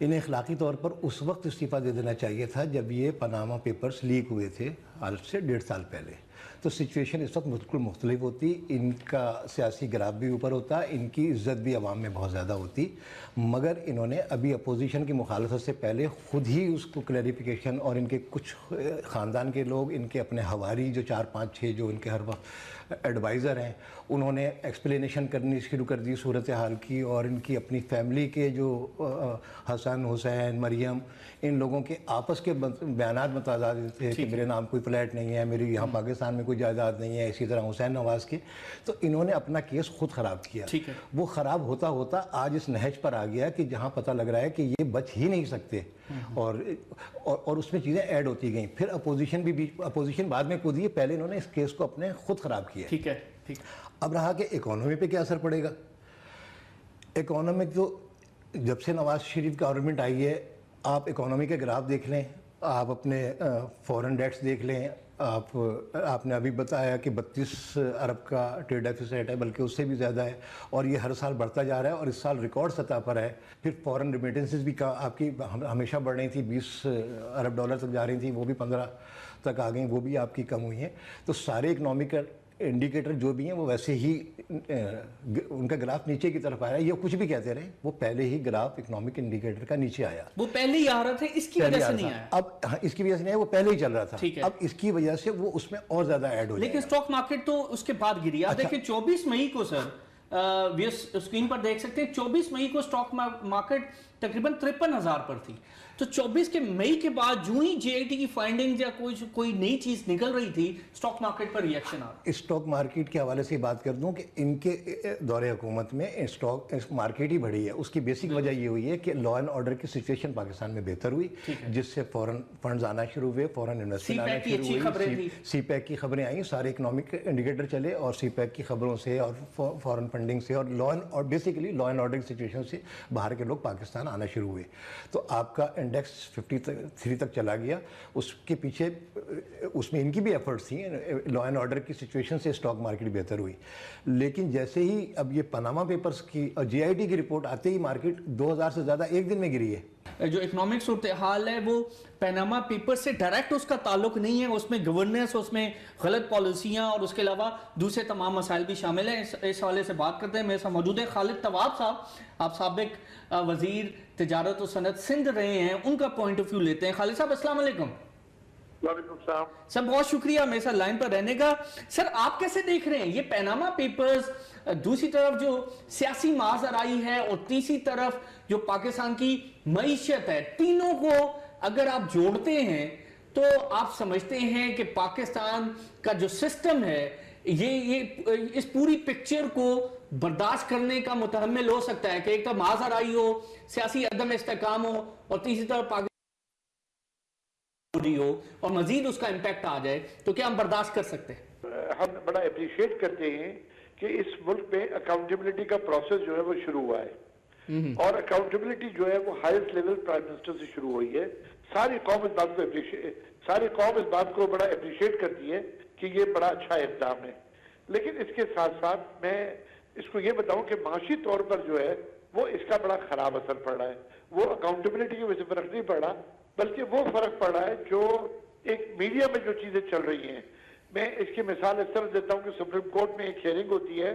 इन्हें अखलाकी तौर पर उस वक्त इस्तीफ़ा दे देना चाहिए था जब ये पनामा पेपर्स लीक हुए थे, आज से 1.5 साल पहले। तो सिचुएशन इस वक्त बिल्कुल मुख्तलिफ होती, इनका सियासी ग्राफ भी ऊपर होता, इनकी इज़्ज़त भी अवाम में बहुत ज़्यादा होती, मगर इन्होंने अभी अपोजिशन की मुखालफत से पहले ख़ुद ही उसको क्लैरिफिकेशन, और इनके कुछ ख़ानदान के लोग, इनके अपने हवारी जो 4, 5, 6 जो इनके हर वक्त एडवाइज़र हैं, उन्होंने एक्सप्लेनेशन करनी शुरू कर दी सूरत हाल की, और इनकी अपनी फैमिली के जो हसन, हुसैन, मरियम, इन लोगों के आपस के बयानात मुताज़ाद थे कि मेरे नाम कोई फ्लैट नहीं है, मेरी यहाँ पाकिस्तान में कोई जायदाद नहीं है, इसी तरह हुसैन नवाज़ के। तो इन्होंने अपना केस खुद ख़राब किया। वो ख़राब होता होता आज इस नहज पर आ गया कि जहाँ पता लग रहा है कि ये बच ही नहीं सकते, और उसमें चीज़ें ऐड होती गई। फिर अपोजिशन बाद में कूदी, पहले इन्होंने इस केस को अपने खुद ख़राब किया। ठीक है, ठीक। अब रहा कि इकोनॉमी पे क्या असर पड़ेगा। इकोनॉमी तो जब से नवाज शरीफ गवर्नमेंट आई है, आप इकोनॉमी के ग्राफ देख लें, आप अपने फॉरेन डेट्स देख लें, आपने अभी बताया कि 32 अरब का ट्रेड डेफिसिट है, बल्कि उससे भी ज़्यादा है, और ये हर साल बढ़ता जा रहा है, और इस साल रिकॉर्ड सतह पर है। फिर फॉरेन रिमिटेंसेस भी आपकी हमेशा बढ़ रही थी, $20 अरब तक जा रही थी, वो भी 15 तक आ गई, वो भी आपकी कम हुई हैं। तो सारे इकनॉमिक इंडिकेटर जो भी हैं वो वैसे ही उनका ग्राफ नीचे की तरफ आया है। ये कुछ भी कहते रहे, वो पहले ही ग्राफ इकोनॉमिक इंडिकेटर का नीचे आया, वो पहले ही आ रहा था, इसकी वजह से नहीं आया। अब हाँ, इसकी वजह से नहीं आया, वो पहले ही चल रहा था। अब इसकी वजह से वो उसमें और ज्यादा ऐड हो जाएगा। लेकिन स्टॉक मार्केट तो उसके बाद गिरी। आप देखिए 24 मई को सर, स्क्रीन पर देख सकते हैं, 24 मई को स्टॉक मार्केट तकरीबन 53,000 पर थी। तो 24 के मई के बाद जो ही JIT की फाइंडिंग्स या कोई नई चीज निकल रही थी, स्टॉक मार्केट पर रिएक्शन आ रहा। स्टॉक मार्केट के हवाले से बात कर दूं कि इनके दौरे हुकूमत में स्टॉक मार्केट ही बढ़ी है। उसकी बेसिक वजह ये हुई है कि लॉ एंड ऑर्डर की सिचुएशन पाकिस्तान में बेहतर हुई, जिससे फॉरेन फंड्स आना शुरू हुए, फॉरेन इन्वेस्टमेंट आना शुरू हुई, CPEC की खबरें आई, सारे इकोनॉमिक इंडिकेटर चले, और CPEC की खबरों से और फॉरेन फंडिंग से और बेसिकली लॉ एंड ऑर्डर की सिचुएशन से बाहर के लोग पाकिस्तान आना शुरू हुए। तो आपका इंडेक्स 53 तक चला गया। उसके पीछे उसमें इनकी भी एफर्ट्स थी, लॉ एंड ऑर्डर की सिचुएशन से स्टॉक मार्केट बेहतर हुई। लेकिन जैसे ही अब ये पनामा पेपर्स की और JIT की रिपोर्ट आते ही मार्केट 2000 से ज़्यादा एक दिन में गिरी है। जो इकोनॉमिक सूरत हाल है वो पनामा पेपर से डायरेक्ट उसका ताल्लुक नहीं है, उसमें गवर्नेंस, उसमें गलत पॉलिसियाँ और उसके अलावा दूसरे तमाम मसाइल भी शामिल हैं। इस हवाले से बात करते हैं। मेरे साथ मौजूद है खालिद तवाब साहब, आप साबिक वजीर तिजारत और सनत सिंध रहे हैं, उनका पॉइंट ऑफ व्यू लेते हैं। खालिद साहब अस्सलाम वालेकुम। सर बहुत शुक्रिया मेरे साथ लाइन पर रहने का। सर आप कैसे देख रहे हैं ये पनामा पेपर्स, दूसरी तरफ जो सियासी माज़राई है और तीसरी तरफ जो पाकिस्तान की मईशत है, तीनों को अगर आप जोड़ते हैं तो आप समझते हैं कि पाकिस्तान का जो सिस्टम है ये इस पूरी पिक्चर को बर्दाश्त करने का मुतहम्मिल हो सकता है कि एक तो माजराई हो, सियासी अदम इस्तेकाम हो और तीसरी तरफ पाकिस्तान हो और मजीद उसका इम्पैक्ट आ जाए, तो क्या हम बर्दाश्त कर सकते हैं? हम बड़ा अप्रिशिएट करते हैं कि इस मुल्क में अकाउंटेबिलिटी का प्रोसेस जो है वो शुरू हुआ है और अकाउंटेबिलिटी जो है वो हाईएस्ट लेवल प्राइम मिनिस्टर से शुरू हुई है। सारी कौम इस बात को बड़ा अप्रिशिएट करती है कि ये बड़ा अच्छा इक़दाम है। लेकिन इसके साथ साथ मैं इसको ये बताऊं कि माशी तौर पर जो है वो इसका बड़ा खराब असर पड़ रहा है। वो अकाउंटेबिलिटी की वजह से फर्क नहीं पड़ रहा, बल्कि वो फर्क पड़ रहा है जो एक मीडिया में जो चीजें चल रही हैं। मैं इसकी मिसाल इस तरह देता हूं कि सुप्रीम कोर्ट में एक हियरिंग होती है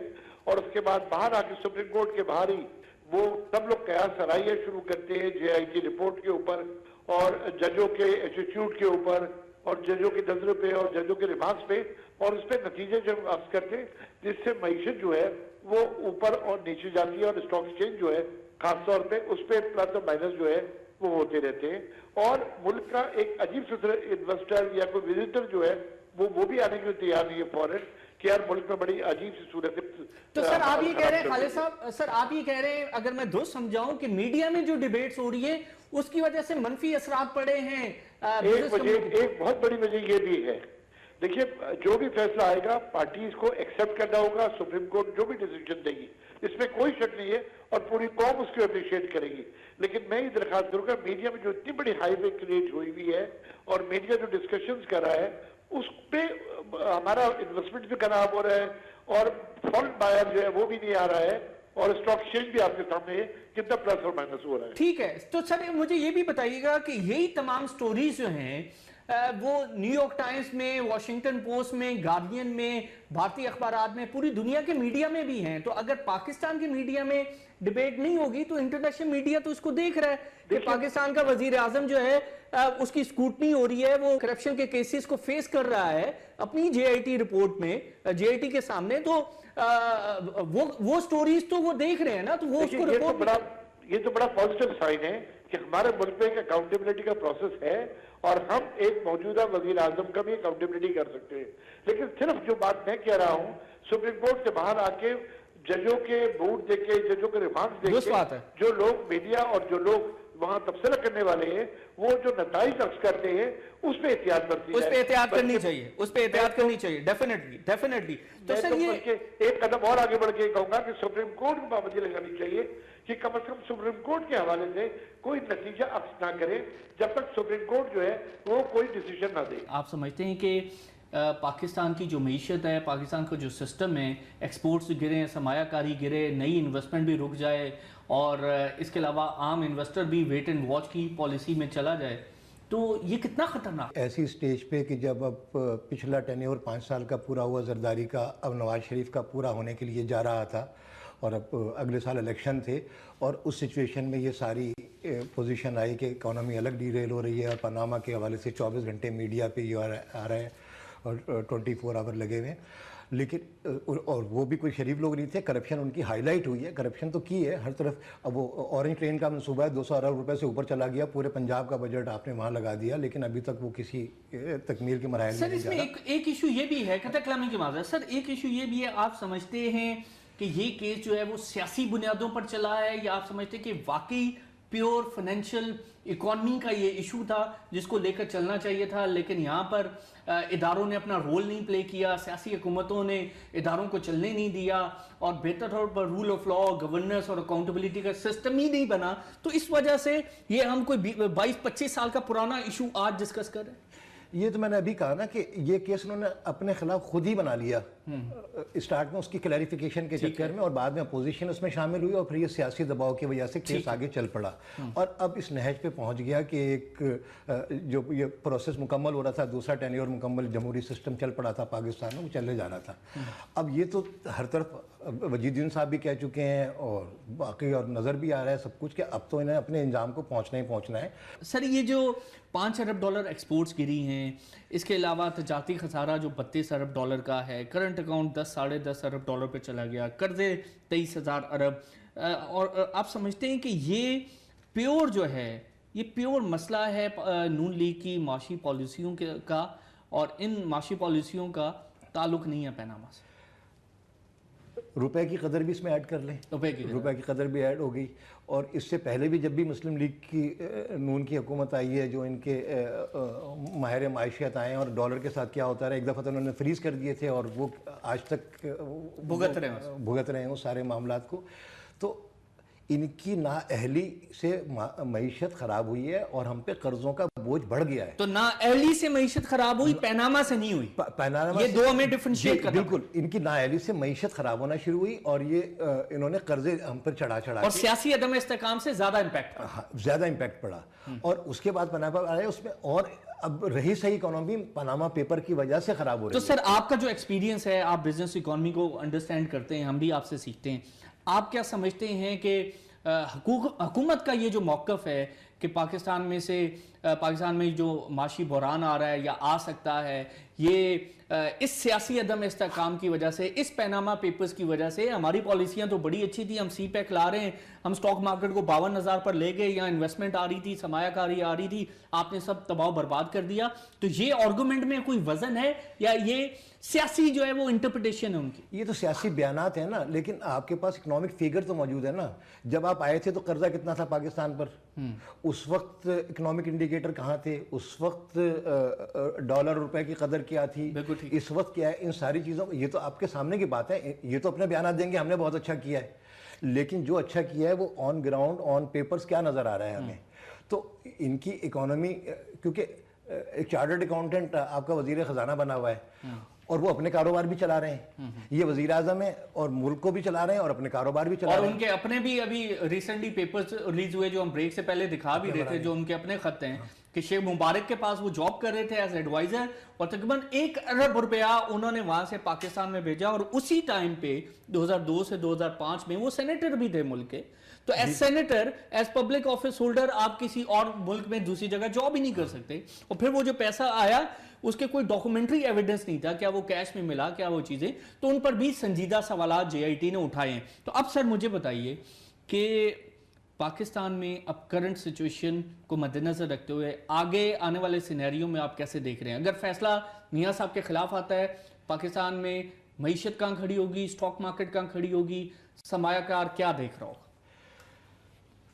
और उसके बाद बाहर आके सुप्रीम कोर्ट के बाहर ही वो सब लोग कयास सराइयां शुरू करते हैं JIT रिपोर्ट के ऊपर और जजों के एटीट्यूड के ऊपर और जजों की नजरों पे और जजों के रिमार्क्स पे, और उस पे नतीजे जब अक्स करते हैं जिससे मईशत जो है वो ऊपर और नीचे जाती है और स्टॉक एक्सचेंज जो है खास तौर पे उस पे प्लस और माइनस जो है वो होते रहते हैं। और मुल्क का एक अजीब सा इन्वेस्टर या कोई विजिटर जो है वो भी आने के लिए तैयार नहीं है फॉरेन, कि यार मुल्क में बड़ी अजीब सी सूरत है। तो सर आप ये कह रहे हैं खालिद साहब, सर आप ये कह रहे हैं, अगर मैं दुरुस्त समझाऊं, कि मीडिया में जो डिबेट्स हो रही है उसकी वजह से मनफी असरात पड़े हैं? एक बहुत बड़ी वजह ये भी है, देखिए जो भी फैसला आएगा पार्टीज को एक्सेप्ट करना होगा। सुप्रीम कोर्ट जो भी डिसीजन देगी इसमें कोई शक नहीं है और पूरी कौम उसको अप्रिशिएट करेगी। लेकिन मैं ये दरखास्त करूंगा, मीडिया में जो इतनी बड़ी हाईवे क्रिएट हुई हुई है और मीडिया जो डिस्कशंस कर रहा है उस पे हमारा इन्वेस्टमेंट भी खराब हो रहा है और फॉरेन बायर जो है वो भी नहीं आ रहा है और स्टॉक एक्सचेंज भी आपके सामने है कितना प्लस और माइनस हो रहा है। ठीक है, तो सर मुझे ये भी बताइएगा कि यही तमाम स्टोरीज जो हैं वो न्यूयॉर्क टाइम्स में, वॉशिंगटन पोस्ट में, गार्डियन में, भारतीय अखबारात में, पूरी दुनिया के मीडिया में भी हैं। तो अगर पाकिस्तान की मीडिया में डिबेट नहीं होगी तो इंटरनेशनल मीडिया तो इसको देख रहा है कि पाकिस्तान का वजीर आजम जो है उसकी स्क्रूटनी हो रही है, वो करप्शन के केसेस को फेस कर रहा है अपनी JIT रिपोर्ट में, JIT के सामने। तो वो स्टोरीज तो वो देख रहे हैं ना, तो वो उसको रिपोर्ट, ये तो बड़ा पॉजिटिव साइन है कि हमारे मुल्क में एक अकाउंटेबिलिटी का प्रोसेस है और हम एक मौजूदा वजीर आजम का भी अकाउंटेबिलिटी कर सकते हैं। लेकिन सिर्फ जो बात मैं कह रहा हूँ, सुप्रीम कोर्ट से बाहर आके जजों के मूड देखे, जजों के रिमार्क्स देखे, जो लोग मीडिया और जो लोग वहां तबसरा करने वाले हैं वो जो नताइज अक्स करते हैं उस पे एहतियात बरती है, उस पे एहतियात करनी चाहिए, उस पे एहतियात करनी चाहिए, डेफिनेटली। तो सर ये एक कदम और आगे बढ़ के कहूंगा कि सुप्रीम कोर्ट को पाबंदी लगानी चाहिए कि कम से कम सुप्रीम कोर्ट के हवाले से कोई नतीजा अक्स ना करे जब तक सुप्रीम कोर्ट जो है वो कोई डिसीजन ना दे। आप समझते हैं कि पाकिस्तान की जो मीशत है, पाकिस्तान का जो सिस्टम है, एक्सपोर्ट्स गिरे, सरमायाकारी गिरे, नई इन्वेस्टमेंट भी रुक जाए और इसके अलावा आम इन्वेस्टर भी वेट एंड वॉच की पॉलिसी में चला जाए, तो ये कितना खतरनाक? ऐसी स्टेज पे कि जब अब पिछला टेन्योर 5 साल का पूरा हुआ जरदारी का, अब नवाज शरीफ का पूरा होने के लिए जा रहा था और अब अगले साल इलेक्शन थे और उस सिचुएशन में ये सारी पोजीशन आई कि इकोनॉमी अलग डीरेल हो रही है और पनामा के हवाले से 24 घंटे मीडिया पे ये आ रहा है और 24 आवर लगे हुए हैं। लेकिन और वो भी कोई शरीफ लोग नहीं थे, करप्शन उनकी हाईलाइट हुई है, करप्शन तो की है हर तरफ। अब वो ऑरेंज ट्रेन का मनसूबा है 200 अरब रुपए से ऊपर चला गया, पूरे पंजाब का बजट आपने वहाँ लगा दिया, लेकिन अभी तक वो किसी तकमील के मराहल में नहीं जा रहा। सर एक इशू ये भी है, कतई कलामी की माज़रत सर, एक इशू ये भी है, आप समझते हैं कि ये केस जो है वो सियासी बुनियादों पर चला है या आप समझते हैं कि वाकई प्योर फाइनेंशियल इकॉनमी का ये इशू था जिसको लेकर चलना चाहिए था, लेकिन यहाँ पर इदारों ने अपना रोल नहीं प्ले किया, सियासी हुकूमतों ने इदारों को चलने नहीं दिया और बेहतर तौर पर रूल ऑफ लॉ, गवर्नेंस और अकाउंटेबिलिटी का सिस्टम ही नहीं बना, तो इस वजह से ये हम कोई 22-25 साल का पुराना इशू आज डिस्कस कर रहे हैं। ये तो मैंने अभी कहा ना कि ये केस उन्होंने अपने खिलाफ खुद ही बना लिया, स्टार्ट में उसकी क्लैरिफिकेशन के चक्कर में और बाद में अपोजिशन उसमें शामिल हुई और फिर ये सियासी दबाव की वजह से केस आगे चल पड़ा और अब इस नहज पे पहुंच गया कि एक जो ये प्रोसेस मुकम्मल हो रहा था, दूसरा टेन्योर मुकम्मल जमहूरी सिस्टम चल पड़ा था पाकिस्तान में, वो चले जा रहा था। अब ये तो हर तरफ वजीदुद्दीन साहब भी कह चुके हैं और बाकी और नज़र भी आ रहा है सब कुछ कि अब तो इन्हें अपने इंजाम को पहुंचना ही पहुंचना है। सर ये जो $5 अरब एक्सपोर्ट्स गिरी हैं, इसके अलावा तजारती खसारा जो $32 अरब का है, करंट अकाउंट 10-10.5 अरब पे चला गया, कर्जे 23,000 अरब, और आप समझते हैं कि ये प्योर जो है, ये प्योर मसला है नून लीग की माशी पॉलिसियों का और इन माशी पॉलिसियों का ताल्लुक नहीं है पनामा से? रुपए की कदर भी इसमें ऐड कर लें, रुपए की कदर भी ऐड हो गई। और इससे पहले भी जब भी मुस्लिम लीग की नून की हुकूमत आई है, जो इनके माहिर माशियत आए हैं, और डॉलर के साथ क्या होता है, एक दफ़ा तो उन्होंने फ्रीज़ कर दिए थे और वो आज तक भुगत रहे हैं उस सारे मामलात को। तो इनकी नाअहली से मईशत ख़राब हुई है और हम पे कर्ज़ों का बोझ बढ़ गया है। तो नाअहली से मईशत खराब हुई, पैनामा से नहीं हुई। पैनामा ये दो हमें डिफरेंशिएट करना। बिल्कुल, इनकी नाअहली से मईशत खराब होना शुरू हुई और ये इन्होंने कर्जे हम पर चढ़ा और सियासी अदम इस्तेकाम से ज्यादा इम्पैक्ट, ज्यादा इम्पैक्ट पड़ा। और उसके बाद पनामा आया उसमें, और अब रही सही इकोनॉमी पनामा पेपर की वजह से खराब हो रही है। तो सर आपका जो एक्सपीरियंस है, आप बिजनेस इकोनॉमी को अंडरस्टैंड करते हैं, हम भी आपसे सीखते हैं, आप क्या समझते हैं कि हुकूमत का ये जो मौक़िफ़ है कि पाकिस्तान में जो माशी बहरान आ रहा है या आ सकता है, ये इस सियासी अदम इस्तेहकाम की वजह से, इस पैनामा पेपर्स की वजह से, हमारी पॉलिसियां तो बड़ी अच्छी थी, हम सी पैक ला रहे हैं, हम स्टॉक मार्केट को 52,000 पर ले गए, यहाँ इन्वेस्टमेंट आ रही थी, सरमायाकारी आ रही थी, आपने सब तबाह बर्बाद कर दिया। तो ये आर्गूमेंट में कोई वजन है या ये सियासी जो है वो इंटरप्रिटेशन है उनकी? ये तो सियासी बयानात है ना, लेकिन आपके पास इकोनॉमिक फिगर तो मौजूद है ना। जब आप आए थे तो कर्जा कितना था पाकिस्तान पर, उस वक्त इकोनॉमिक इंडिकेटर कहाँ थे, उस वक्त डॉलर रुपए की कदर क्या थी, इस वक्त क्या है, इन सारी चीज़ों, ये तो आपके सामने की बात है। ये तो अपने बयान देंगे हमने बहुत अच्छा किया है, लेकिन जो अच्छा किया है वो ऑन ग्राउंड ऑन पेपर्स क्या नज़र आ रहा है हमें। तो इनकी इकोनॉमी, क्योंकि एक चार्टर्ड अकाउंटेंट आपका वजीर ख़जाना बना हुआ है और वो अपने कारोबार भी चला रहे हैं, ये वजीर आज़म है और मुल्क को भी चला रहे हैं और अपने कारोबार भी चला रहे हैं। और उनके अपने भी अभी रिसेंटली पेपर्स रिलीज हुए जो हम ब्रेक से पहले दिखा भी रहे थे, जो उनके अपने खत हैं कि शेख मुबारक के पास वो जॉब कर रहे थे एज एडवाइजर और तकरीबन 1 अरब रुपया उन्होंने वहां से पाकिस्तान में भेजा और उसी टाइम पे 2002 से 2005 में वो सेनेटर भी थे मुल्क के। तो as senator, as public office holder आप किसी और मुल्क में दूसरी जगह जॉब ही नहीं कर सकते। और फिर वो जो पैसा आया उसके कोई डॉक्यूमेंट्री एविडेंस नहीं था, क्या वो कैश में मिला, क्या वो चीजें, तो उन पर भी संजीदा सवालात JIT ने उठाए हैं। तो अब सर मुझे बताइए कि पाकिस्तान में अब करंट सिचुएशन को मद्देनजर रखते हुए आगे आने वाले सिनेरियो में आप कैसे देख रहे हैं? अगर फैसला मियां साहब के खिलाफ आता है, पाकिस्तान में मईशत कहाँ खड़ी होगी, स्टॉक मार्केट कहाँ खड़ी होगी, सरमायाकार क्या देख रहा होगा?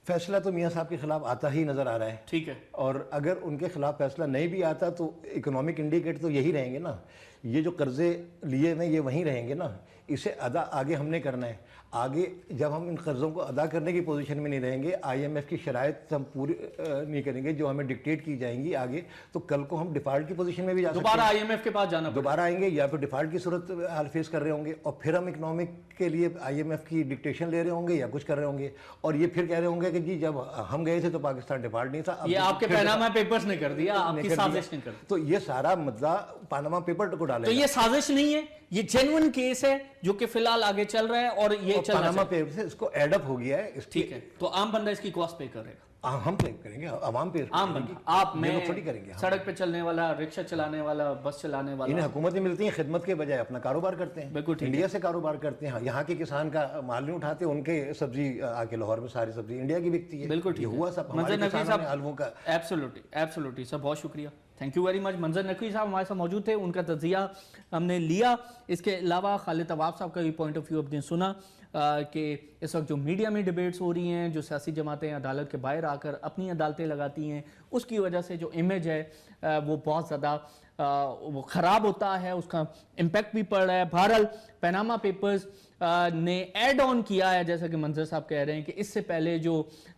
फैसला तो मियां साहब के खिलाफ आता ही नजर आ रहा है, ठीक है। और अगर उनके खिलाफ फैसला नहीं भी आता तो इकोनॉमिक इंडिकेटर तो यही रहेंगे ना, ये जो कर्जे लिए हैं ये वहीं रहेंगे ना, इसे अदा आगे हमने करना है। आगे जब हम इन कर्ज़ों को अदा करने की पोजीशन में नहीं रहेंगे, IMF की शराइत हम पूरी नहीं करेंगे जो हमें डिक्टेट की जाएंगी आगे, तो कल को हम डिफ़ॉल्ट की पोजीशन में भी जा सकते हैं, दोबारा IMF के पास जाना, दोबारा आएंगे या फिर डिफ़ॉल्ट की सूरत हाल फेस कर रहे होंगे और फिर हम इकोनॉमिक के लिए IMF की डिक्टेशन ले रहे होंगे या कुछ कर रहे होंगे और ये फिर कह रहे होंगे कि जी जब हम गए थे तो पाकिस्तान डिफ़ॉल्ट नहीं था। ये आपके पैनामा पेपर्स ने कर दिया, आपकी साजिश ने कर दिया। तो ये सारा मुद्दा पानामा पेपर को डालेगा। तो ये साजिश नहीं है, ये जेन्युइन केस है जो कि फिलहाल आगे चल रहा है और ये चल रहा पानामा पेपर से इसको एड अप हो गया है। ठीक है, तो आम बंदा इसकी कॉस्ट पे करेगा, हम पे करेंगे, आवाम पे, आम बंदा, आप मैं थोड़ी करेंगे। सड़क पे चलने वाला, रिक्शा चलाने वाला, बस चलाने वाला, इन्हें हुकूमतें मिलती हैं खिदमत के बजाय अपना कारोबार करते हैं, बिल्कुल इंडिया से कारोबार करते हैं। यहाँ के किसान का माल नहीं उठाते, उनके सब्जी आके लाहौर में सारी सब्जी इंडिया की बिकती है। बिल्कुल ठीक हुआ सब मंजर नकवी साहब, आलवों का। एब्सोल्युटली सर, बहुत शुक्रिया, थैंक यू वेरी मच। मंजर नकवी साहब हमारे साथ मौजूद थे, उनका तजिया हमने लिया। इसके अलावा खालिद तवाब साहब का भी पॉइंट ऑफ व्यू अपने सुना कि इस वक्त जो मीडिया में डिबेट्स हो रही हैं, जो सियासी जमातें अदालत के बाहर आकर अपनी अदालतें लगाती हैं, उसकी वजह से जो इमेज है वो बहुत ज़्यादा वो ख़राब होता है, उसका इम्पैक्ट भी पड़ रहा है। बहरहाल पैनामा पेपर्स ने ऐड ऑन किया है, जैसा कि मंजर साहब कह रहे हैं कि इससे पहले जो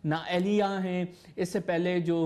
नाअहलियाँ हैं, इससे पहले जो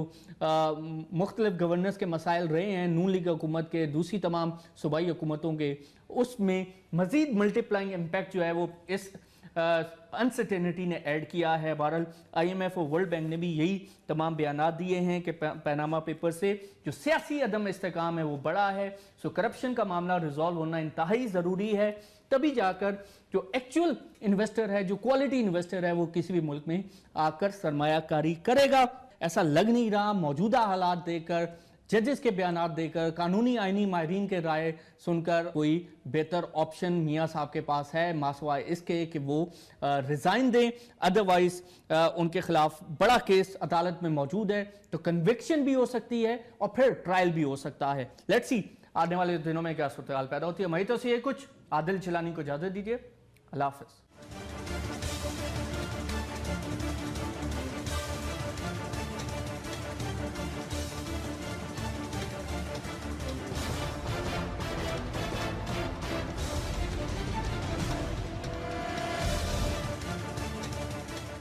मुख्तलिफ गवर्नेंस के मसाइल रहे हैं नून लीग हुकूमत के, दूसरी तमाम सूबाई हुकूमतों के, उसमें मज़ीद मल्टीप्लाइंग इम्पैक्ट जो है वो इस अनसर्टेनिटी ने ऐड किया है। बहरहाल IMF और वर्ल्ड बैंक ने भी यही तमाम बयानात दिए हैं कि पैनामा पेपर से जो सियासी अदम इस्तेकाम है वो बड़ा है। सो करप्शन का मामला रिजॉल्व होना इंतहाई ज़रूरी है, तभी जाकर जो एक्चुअल इन्वेस्टर है, जो क्वालिटी इन्वेस्टर है, वो किसी भी मुल्क में आकर सरमायाकारी करेगा। ऐसा लग नहीं रहा मौजूदा हालात देखकर, जजेस के बयानात देकर, कानूनी आइनी माहिरीन के राय सुनकर कोई बेहतर ऑप्शन मियां साहब के पास है मासवाए इसके कि वो रिज़ाइन दें, अदरवाइज उनके खिलाफ बड़ा केस अदालत में मौजूद है, तो कन्विक्शन भी हो सकती है और फिर ट्रायल भी हो सकता है। लेट्स सी आने वाले दिनों में क्या सूरत हाल पैदा होती है। हमारी तो से कुछ आदिल जिलानी को इजाज़त दीजिए, اللہ حافظ.